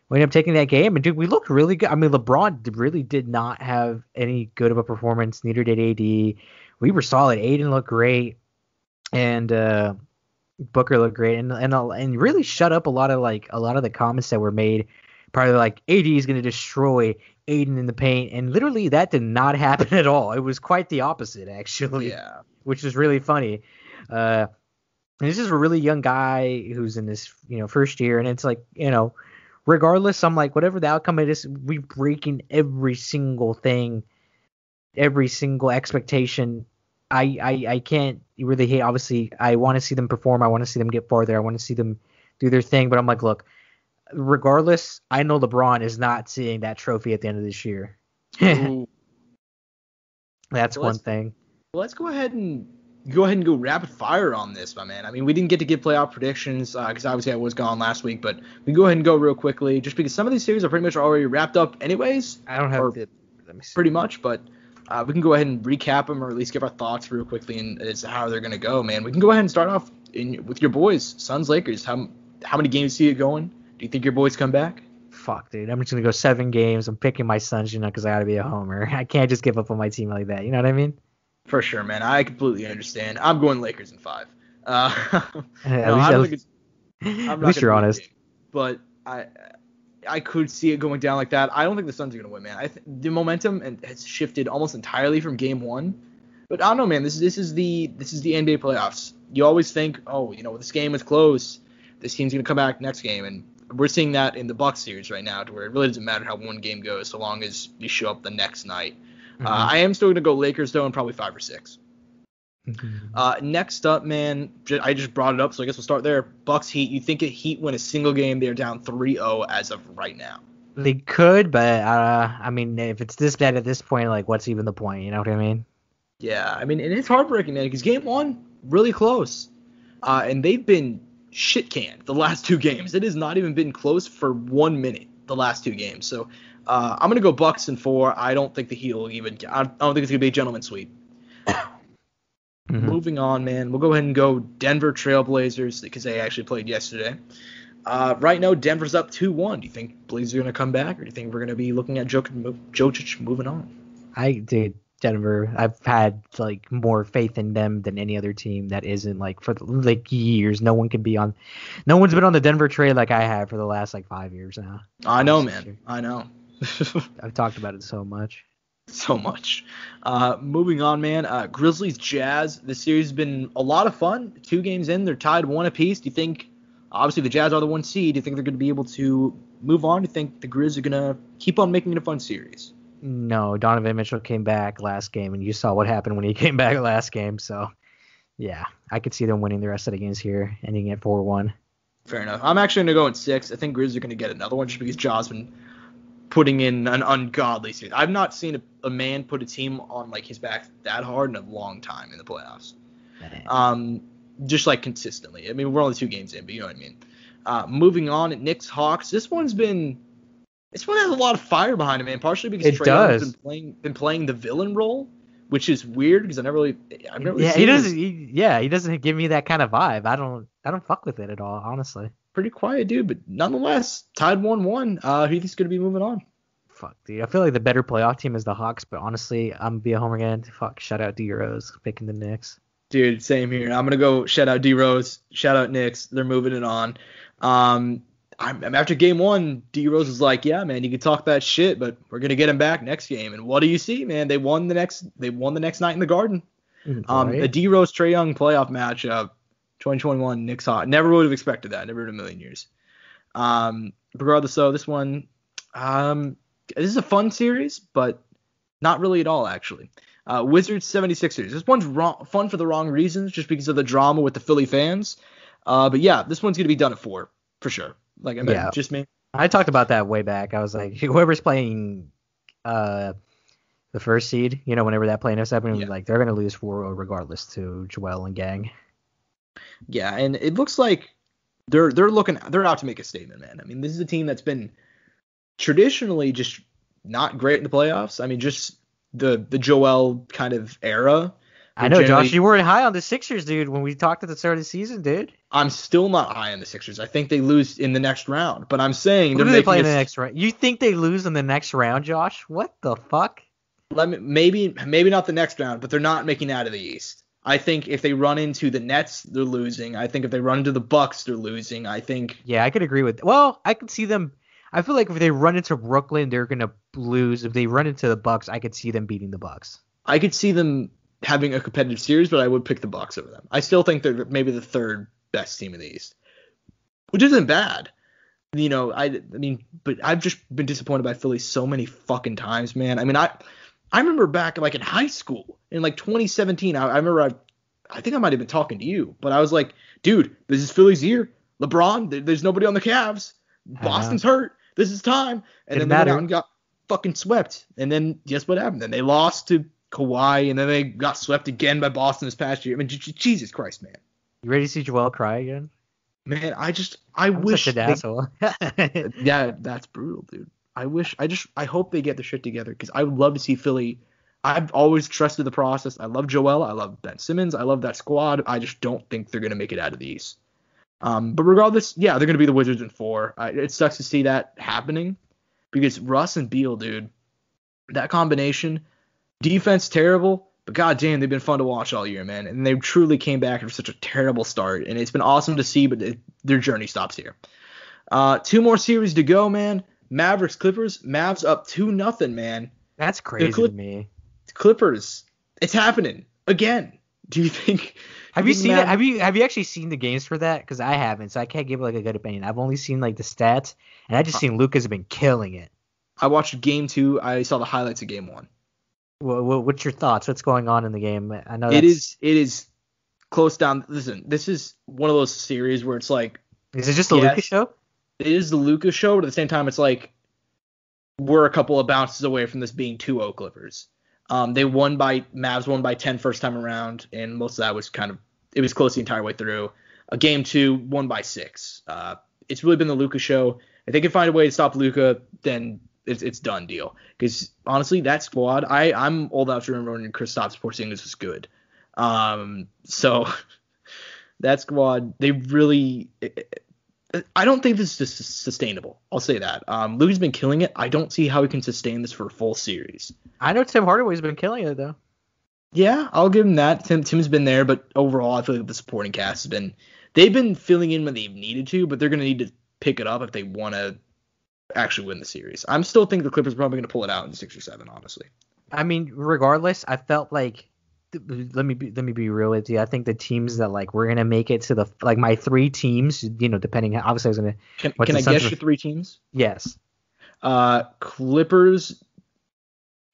we ended up taking that game. And dude, we looked really good. I mean, LeBron really did not have any good of a performance. Neither did AD. We were solid. Aiden looked great, and Booker looked great, and really shut up a lot of the comments that were made. Probably like AD is going to destroy Aiden in the paint, and literally that did not happen at all. It was quite the opposite, actually. Yeah, which is really funny. And this is a really young guy who's in this first year, and it's like regardless, I'm like whatever the outcome it is, we breaking every single thing, every single expectation. I can't really hate. Obviously, I want to see them perform. I want to see them get farther. I want to see them do their thing. But I'm like, look, regardless, I know LeBron is not seeing that trophy at the end of this year. Ooh. That's Well, one thing. Let's go ahead and go rapid fire on this, my man. I mean, we didn't get to give playoff predictions because obviously I was gone last week, but we can go ahead and go real quickly just because some of these series are pretty much already wrapped up anyways. I don't have the. Let me see. Pretty much, but we can go ahead and recap them or at least give our thoughts real quickly and as to how they're going to go, man. We can go ahead and start off with your boys, Suns, Lakers. How many games do you see it going? Do you think your boys come back? Fuck, dude. I'm just going to go 7 games. I'm picking my Suns, because I got to be a homer. I can't just give up on my team like that. You know what I mean? For sure, man. I completely understand. I'm going Lakers in 5. At least you're honest. But I could see it going down like that. I don't think the Suns are going to win, man. The momentum has shifted almost entirely from game 1. But I don't know, man. This is the NBA playoffs. You always think, this game is close. This team's going to come back next game, and we're seeing that in the Bucks series right now, to where it really doesn't matter how one game goes, so long as you show up the next night. Mm-hmm. I am still going to go Lakers, though, in probably 5 or 6. Mm-hmm. Next up, man, I just brought it up, so I guess we'll start there. Bucks Heat. You think a Heat win a single game? They're down 3-0 as of right now. They could, but I mean, if it's this bad at this point, like, what's even the point? You know what I mean? Yeah, I mean, and it's heartbreaking, man, because game 1 really close, and they've been shit canned the last 2 games. It has not even been close for 1 minute the last 2 games. So I'm gonna go Bucks in 4. I don't think the Heat will even. I don't think it's gonna be a gentleman's sweep. Mm-hmm. Moving on, man. We'll go ahead and go Denver Trailblazers because they actually played yesterday. Right now, Denver's up 2-1. Do you think Blazers are gonna come back, or do you think we're gonna be looking at Jokic moving on? Denver, I've had like more faith in them than any other team that isn't like for like years. No one's been on the Denver trade like I have for the last like 5 years now. I know, man. I know. I've talked about it so much. Moving on, man. Grizzlies Jazz. This series has been a lot of fun. 2 games in, they're tied 1 apiece. Do you think, obviously the Jazz are the 1 seed, do you think they're going to be able to move on? Do you think the Grizz are going to keep on making it a fun series? No, Donovan Mitchell came back last game, and you saw what happened when he came back last game. So, yeah, I could see them winning the rest of the games here, ending at 4-1. Fair enough. I'm actually going to go in 6. I think Grizz are going to get another one just because Ja's been putting in an ungodly series. I've not seen a man put a team on like his back that hard in a long time in the playoffs. Just like consistently. I mean, we're only 2 games in, but you know what I mean. Moving on, Knicks Hawks. This one has a lot of fire behind it, man. Partially because Trae Young's been playing the villain role, which is weird because I've never really he doesn't give me that kind of vibe. I don't fuck with it at all, honestly. Pretty quiet dude, but nonetheless, tied 1-1. Who do you think's gonna be moving on? Fuck, dude. I feel like the better playoff team is the Hawks, but honestly, I'm gonna be a homer again. Fuck, shout out D Rose picking the Knicks. Dude, same here. I'm gonna go shout out D Rose, shout out Knicks. They're moving it on. After game 1, D Rose was like, yeah, man, you can talk that shit, but we're gonna get him back next game. And what do you see, man? They won the next night in the Garden. Right. A D Rose Trae Young playoff matchup, 2021 Knicks Hawks. Never would have expected that. Never in a million years. Regardless, though, this one, this is a fun series, but not really at all, actually. Wizards 76ers. This one's fun for the wrong reasons, just because of the drama with the Philly fans. But yeah, this one's gonna be done at 4 for sure. Like I mean, just me. I talked about that way back. I was like, whoever's playing the first seed, whenever that play-in is happening, like they're gonna lose 4 regardless to Joel and gang. Yeah, and it looks like they're out to make a statement, man. I mean, this is a team that's been traditionally just not great in the playoffs. I mean, just the Joel kind of era. I know, Josh, you weren't high on the Sixers, dude, when we talked at the start of the season, dude. I'm still not high on the Sixers. I think they lose in the next round, but I'm saying they're making play in the next round. You think they lose in the next round, Josh? What the fuck? Maybe not the next round, but they're not making out of the East. I think if they run into the Nets, they're losing. I think if they run into the Bucks, they're losing. I think. Yeah, I could agree with. Well, I could see them. I feel like if they run into Brooklyn, they're gonna lose. If they run into the Bucks, I could see them beating the Bucks. I could see them having a competitive series, but I would pick the Bucks over them. I still think they're maybe the 3rd best team in the East, which isn't bad. I mean, but I've just been disappointed by Philly so many fucking times, man. I mean, I remember back like in high school in like 2017. I remember I think I might have been talking to you, but I was like, dude, this is Philly's year. LeBron, there's nobody on the Cavs. Boston's hurt. This is time. And then they went out and got fucking swept. And then guess what happened? Then they lost to Kawhi, and then they got swept again by Boston this past year. I mean, Jesus Christ, man. You ready to see Joel cry again? Man, I wish such an asshole. Yeah, that's brutal, dude. I hope they get their shit together because I would love to see Philly. I've always trusted the process. I love Joel. I love Ben Simmons. I love that squad. I just don't think they're going to make it out of the East. But regardless, yeah, they're going to be the Wizards in 4. It sucks to see that happening because Russ and Beal, dude, that combination, defense terrible, but goddamn, they've been fun to watch all year, man. And they truly came back after such a terrible start. And it's been awesome to see, but their journey stops here. 2 more series to go, man. Mavericks Clippers. Mavs up 2-0, man. That's crazy to me. Clippers. It's happening again. Do you think? Have you seen it? Have you actually seen the games for that? Because I haven't, so I can't give like a good opinion. I've only seen like the stats, and I just seen Luka's been killing it. I watched game 2. I saw the highlights of game 1. What's your thoughts? What's going on in the game? I know it is close down. Listen, this is one of those series where it's like, is it just the Luka show? It is the Luka show, but at the same time, it's like we're a couple of bounces away from this being 2-0 Clippers. Mavs won by 10 first time around, and most of that was it was close the entire way through. Game 2 won by 6. It's really been the Luka show. If they can find a way to stop Luka, then it's done deal. Because honestly, that squad, I'm old enough to remember when Kristaps Porzingis was good. So that squad, they really. I don't think this is sustainable. I'll say that. Luka's been killing it. I don't see how he can sustain this for a full series. I know Tim Hardaway's been killing it, though. Yeah, I'll give him that. Tim's been there, but overall, I feel like the supporting cast has been. They've been filling in when they've needed to, but they're going to need to pick it up if they want to actually win the series. I'm still think the Clippers are probably going to pull it out in 6 or 7, honestly. I mean, regardless, I felt like. Let me be real with you. I think the teams that like we're gonna make it to the like my 3 teams, depending. Obviously, I was gonna. Can I guess your 3 teams? Yes. Clippers.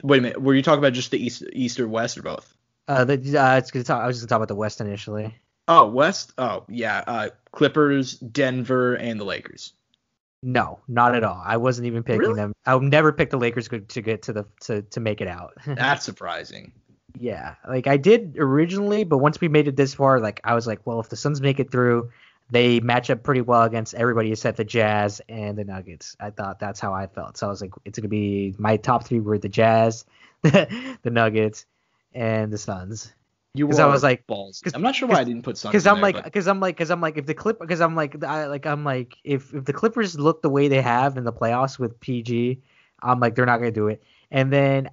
Wait a minute. Were you talking about just the East or West or both? I was just gonna talk about the West initially. Oh, West. Oh, yeah. Clippers, Denver, and the Lakers. No, not at all. I wasn't even picking them. I would never pick the Lakers to get to make it out. That's surprising. Yeah, like I did originally, but once we made it this far, like I was like, well, if the Suns make it through, they match up pretty well against everybody except the Jazz and the Nuggets. I thought that's how I felt. So I was like, it's gonna be my top 3 were the Jazz, the Nuggets, and the Suns. Because I was like, balls. I'm not sure why I didn't put Suns. Because I'm like, if the Clippers look the way they have in the playoffs with PG, I'm like, they're not gonna do it. And then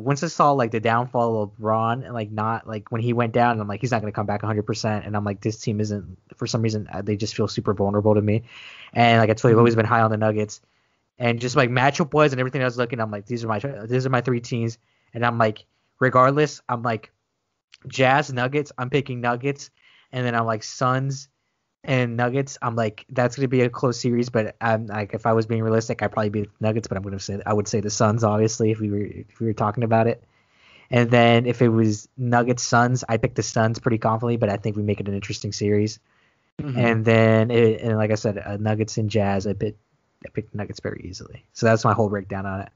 once I saw like the downfall of Ron and like not like when he went down, I'm like, he's not going to come back 100%. And I'm like, this team isn't, for some reason, they just feel super vulnerable to me. And like I told you, I've always been high on the Nuggets. And just like matchup wise and everything I was looking, I'm like, these are my 3 teams. And I'm like, regardless, I'm like Jazz, Nuggets. I'm picking Nuggets. And then I'm like Suns and Nuggets. I'm like, that's going to be a close series, but I'm like, if I was being realistic, I'd probably be Nuggets, but I would say the Suns, obviously, if we were talking about it. And then if it was Nuggets Suns, I picked the Suns pretty confidently, but I think we make it an interesting series. Mm-hmm. And then and like I said, Nuggets and Jazz, I picked Nuggets very easily. So that's my whole breakdown on it.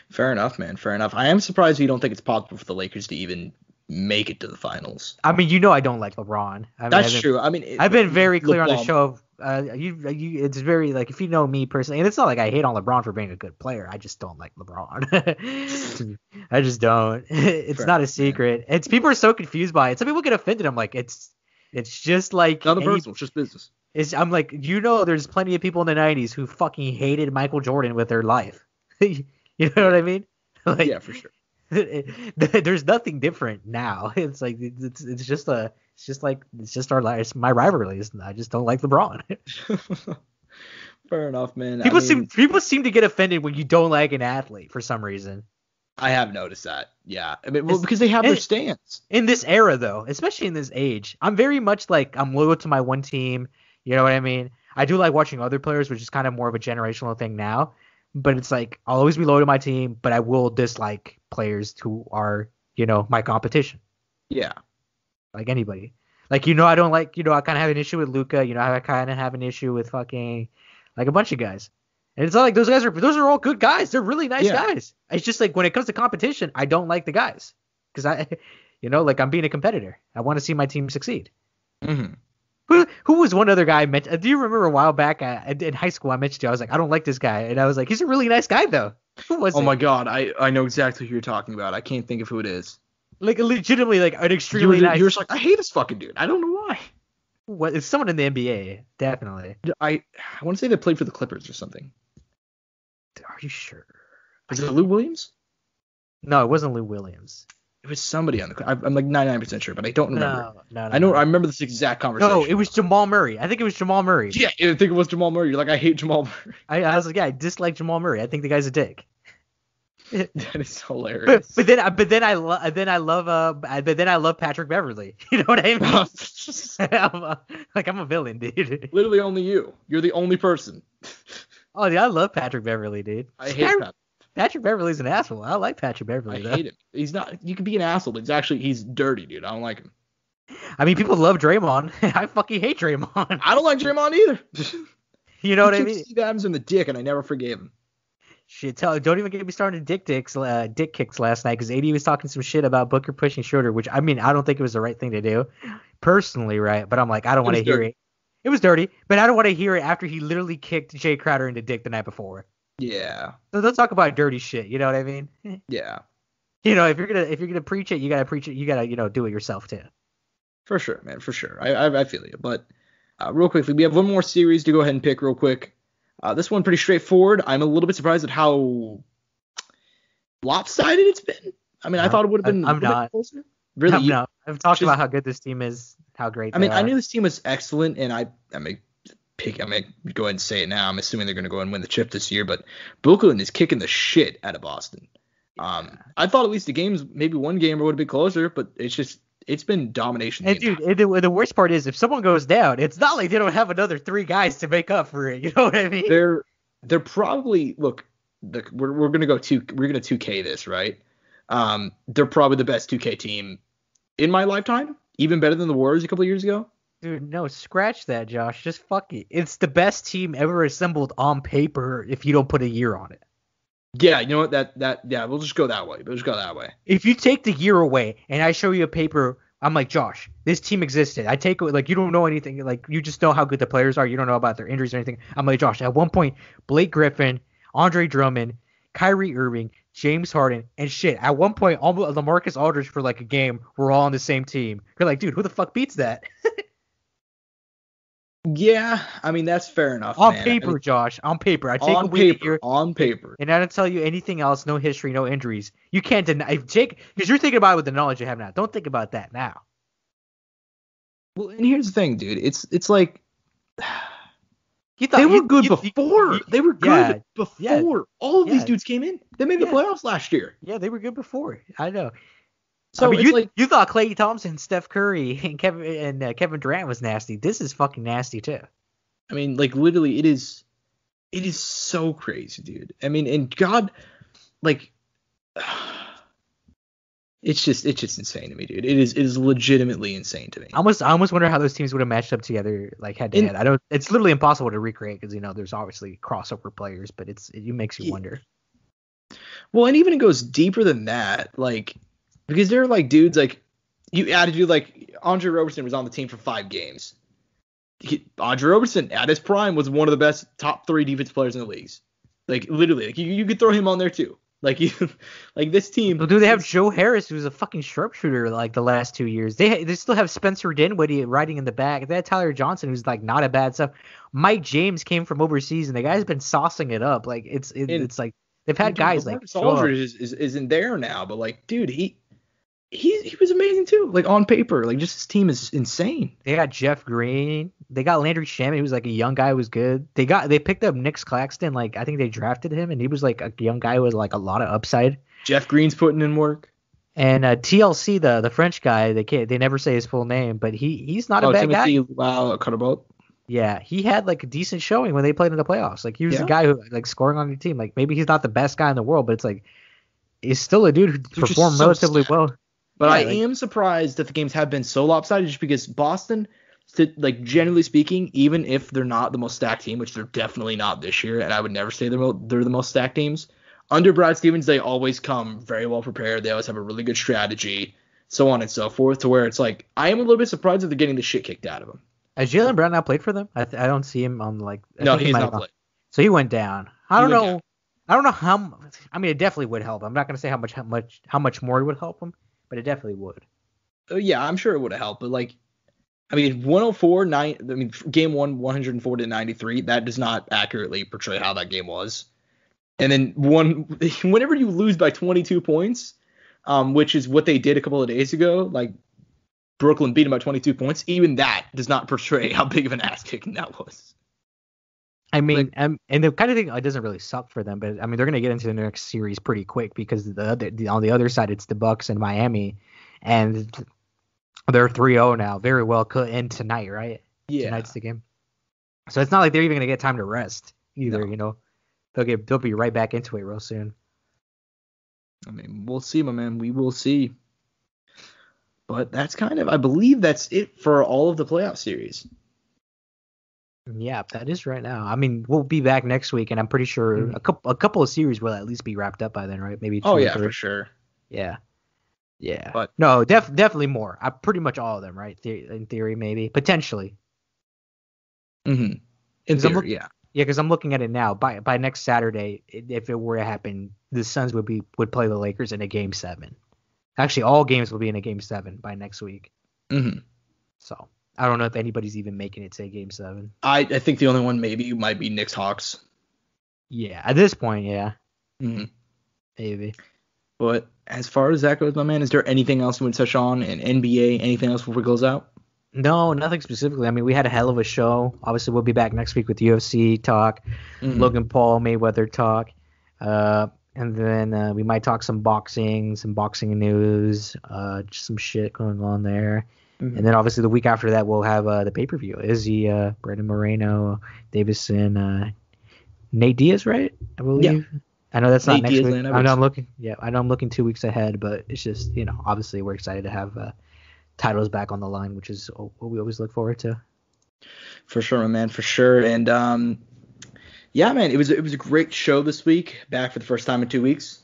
Fair enough, man. Fair enough. I am surprised you don't think it's possible for the Lakers to even make it to the finals. I mean, I don't like LeBron. That's true. I mean, I've been very clear on the show. It's very like, if you know me personally, and it's not like I hate on LeBron for being a good player. I just don't like LeBron. I just don't. It's Fair not a secret. Man. People are so confused by it. Some people get offended. I'm like, it's just like not personal. It's just business. I'm like, there's plenty of people in the 90s who fucking hated Michael Jordan with their life. You know what I mean? Like, yeah, for sure. There's nothing different now. It's like it's just our life. It's my rivalry. I just don't like LeBron. Fair enough, man. People seem to get offended when you don't like an athlete for some reason. I have noticed that. Yeah, I mean, because they have their stance. In this era, though, especially in this age, I'm very much like I'm loyal to my one team. You know what I mean? I do like watching other players, which is kind of more of a generational thing now. But it's like I'll always be loyal to my team, but I will dislike players who are, my competition. Yeah. Like anybody. Like, I don't like, I kind of have an issue with Luka. I kind of have an issue with fucking like a bunch of guys. And it's not like those are all good guys. They're really nice guys. It's just like when it comes to competition, I don't like the guys because like I'm being a competitor. I want to see my team succeed. Mm-hmm. Who was one other guy I mentioned? Do you remember a while back in high school I mentioned you? I was like, I don't like this guy. And I was like, he's a really nice guy, though. Who was it? Oh, my God. I know exactly who you're talking about. I can't think of who it is. Like, legitimately, like, an extremely nice... You're just like, I hate this fucking dude. I don't know why. What? It's someone in the NBA, definitely. I want to say they played for the Clippers or something. Are you sure? Is it Lou Williams? No, it wasn't Lou Williams. It was somebody on the. I'm like 99% sure, but I don't remember. No. I remember this exact conversation. No, it was Jamal Murray. I think it was Jamal Murray. Yeah, I think it was Jamal Murray. You're like, I hate Jamal Murray. I was like, yeah, I dislike Jamal Murray. I think the guy's a dick. That is hilarious. But then I love Patrick Beverly. You know what I mean? I'm a villain, dude. Literally only you. You're the only person. Oh, yeah, I love Patrick Beverly, dude. I hate Patrick. Patrick Beverly's an asshole. I like Patrick Beverly, though. I hate him. He's not. You can be an asshole, but he's dirty, dude. I don't like him. I mean, people love Draymond. I fucking hate Draymond. I don't like Draymond either. You know what I mean? Steve Adams in the dick, and I never forgave him. Shit, don't even get me started dick kicks last night because AD was talking some shit about Booker pushing Schroeder, which I mean I don't think it was the right thing to do, personally, right? But I'm like I don't want to hear it. It was dirty, but I don't want to hear it after he literally kicked Jay Crowder into dick the night before. Yeah. So don't talk about dirty shit. You know what I mean? Yeah. You know, if you're gonna preach it, you gotta preach it. You gotta do it yourself too. For sure, man. For sure. I feel you. But real quickly, we have one more series to go ahead and pick real quick. This one pretty straightforward. I'm a little bit surprised at how lopsided it's been. I mean, I thought it would have been. I'm not. Closer. Really? No. I've talked about how good this team is, how great. I knew this team was excellent, and I'm gonna go ahead and say it now. I'm assuming they're gonna go and win the chip this year, but Brooklyn is kicking the shit out of Boston. I thought at least the games, maybe one game would have been closer, but it's been domination. And dude, the worst part is if someone goes down, it's not like they don't have another 3 guys to make up for it. You know what I mean? They're probably we're gonna 2K this, right? They're probably the best 2K team in my lifetime, even better than the Warriors a couple of years ago. Dude, no, scratch that, Josh. Just fuck it. It's the best team ever assembled on paper if you don't put a year on it. Yeah, you know what? We'll just go that way. If you take the year away and I show you a paper, I'm like, Josh, this team existed. I take it like you don't know anything. Like you just know how good the players are. You don't know about their injuries or anything. I'm like, Josh, at one point, Blake Griffin, Andre Drummond, Kyrie Irving, James Harden, and shit. At one point, all LaMarcus Aldridge for like a game were all on the same team. You're like, dude, who the fuck beats that? Yeah, I mean that's fair enough. On man. paper, Josh. On paper. I take on away the paper. year, On paper. and I don't tell you anything else. No history, no injuries. You can't deny, Jake, because you're thinking about it with the knowledge you have now. Don't think about that now. Well, and here's the thing, dude. It's like They were good before. They were good before. Yeah, all of these dudes came in. They made the playoffs last year. Yeah, they were good before. I know. So I mean, you thought Klay Thompson, Steph Curry, and Kevin Durant was nasty. This is fucking nasty too. I mean, like literally, it is so crazy, dude. I mean, and God, like, it's just insane to me, dude. It is legitimately insane to me. I almost wonder how those teams would have matched up together, like head to head. I don't. It's literally impossible to recreate because there's obviously crossover players, but it makes you wonder. Well, and even it goes deeper than that, like. Because they're like dudes like you had to do like Andre Robertson was on the team for 5 games. Andre Robertson at his prime was one of the best top 3 defense players in the leagues. Like literally, like you could throw him on there too. Like like this team. Well, they have Joe Harris, who's a fucking sharpshooter like the last 2 years. They still have Spencer Dinwiddie riding in the back. They had Tyler Johnson, who's like not a bad stuff. Mike James came from overseas, and the guy's been saucing it up. Like it's like they've had guys like Aldridge isn't there now, but like dude, he was amazing too. Like on paper, like just his team is insane. They got Jeff Green. They got Landry Shamet, who was like a young guy who was good. They picked up Nick Claxton. Like I think they drafted him, and he was like a young guy with like a lot of upside. Jeff Green's putting in work. And TLC, the French guy, they never say his full name, but he's not a bad Timothy guy. Wow, Cutterbolt. Yeah, he had like a decent showing when they played in the playoffs. Like he was a guy who like scoring on your team. Like maybe he's not the best guy in the world, but it's like he's still a dude who performed relatively well. But I am surprised that the games have been so lopsided just because Boston like generally speaking, even if they're not the most stacked team, which they're definitely not this year, and I would never say they're the most stacked teams, under Brad Stevens, they always come very well prepared. They always have a really good strategy, so on and so forth, to where it's like, I am a little bit surprised that they're getting the shit kicked out of them. Has Jaylen Brown now played for them? I don't see him on like. No, he's not played. So he went down. I don't know. I don't know how. I mean, it definitely would help. I'm not gonna say how much more it would help him, but it definitely would. Yeah, I'm sure it would have helped, but like, I mean, 104-9. I mean, game 104-93. That does not accurately portray how that game was. And then whenever you lose by 22 points, which is what they did a couple of days ago, like Brooklyn beat them by 22 points. Even that does not portray how big of an ass kicking that was. I mean, and the kind of thing, it doesn't really suck for them, but I mean, they're gonna get into the next series pretty quick because on the other side it's the Bucks and Miami, and they're 3-0 now. Very well could end tonight, right? Yeah. Tonight's the game. So it's not like they're even gonna get time to rest either. No. You know, they'll be right back into it real soon. I mean, we'll see, my man. We will see. But that's I believe that's it for all of the playoff series. Yeah, that is right now. I mean, we'll be back next week, and I'm pretty sure a couple of series will at least be wrapped up by then, right? Maybe 2 or 3. For sure. Yeah. But no, definitely more. Pretty much all of them, right? In theory, maybe, potentially. In theory, yeah. Yeah, because I'm looking at it now. By next Saturday, if it were to happen, the Suns would play the Lakers in a Game 7. Actually, all games will be in a Game 7 by next week. So I don't know if anybody's even making it to Game 7. I think the only one maybe might be Knicks Hawks. Yeah, at this point, yeah. Maybe. But as far as that goes, my man, is there anything else you would touch on in NBA? Anything else before it goes out? No, nothing specifically. I mean, we had a hell of a show. Obviously, we'll be back next week with UFC talk, Logan Paul, Mayweather talk. And then we might talk some boxing news, just some shit going on there. And then obviously the week after that we'll have the pay-per-view. Izzy, Brandon Moreno, Davison, Nate Diaz, right? I believe. Yeah. I know that's not next week. I know I'm looking 2 weeks ahead, but it's just, obviously we're excited to have titles back on the line, which is what we always look forward to. For sure, man, for sure. And yeah, man, it was a great show this week, back for the first time in 2 weeks.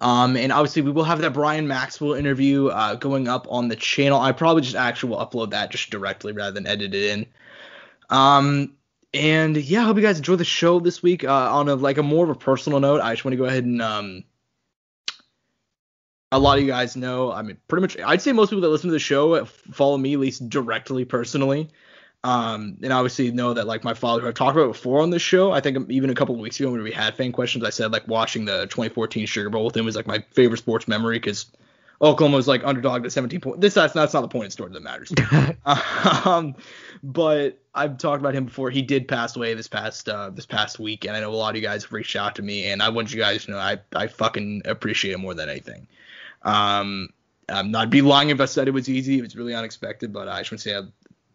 And obviously we will have that Brian Maxwell interview going up on the channel. I probably just actually will upload that just directly rather than edit it in. And yeah, I hope you guys enjoy the show this week. On a more of a personal note, I just want to go ahead and a lot of you guys know, I mean, pretty much, I'd say most people that listen to the show follow me at least directly, personally. And obviously know that like my father, who I've talked about before on this show, I think even a couple of weeks ago when we had fan questions, I said like watching the 2014 Sugar Bowl with him was like my favorite sports memory because Oklahoma was like underdog to 17 points. That's not the point of the story that matters. But I've talked about him before. He did pass away this past week, and I know a lot of you guys have reached out to me, and I want you guys to know I fucking appreciate it more than anything. I'm not be lying if I said it was easy. It was really unexpected, but I just want to say I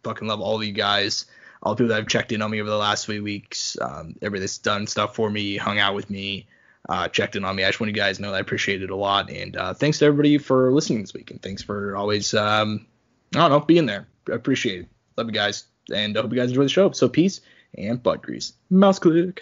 fucking love all of you guys, all the people that have checked in on me over the last 3 weeks, everybody that's done stuff for me, hung out with me, checked in on me. I just want you guys to know that I appreciate it a lot, and thanks to everybody for listening this week, and thanks for always being there. I appreciate it. Love you guys, and I hope you guys enjoy the show. So peace and butt grease. Mouse click.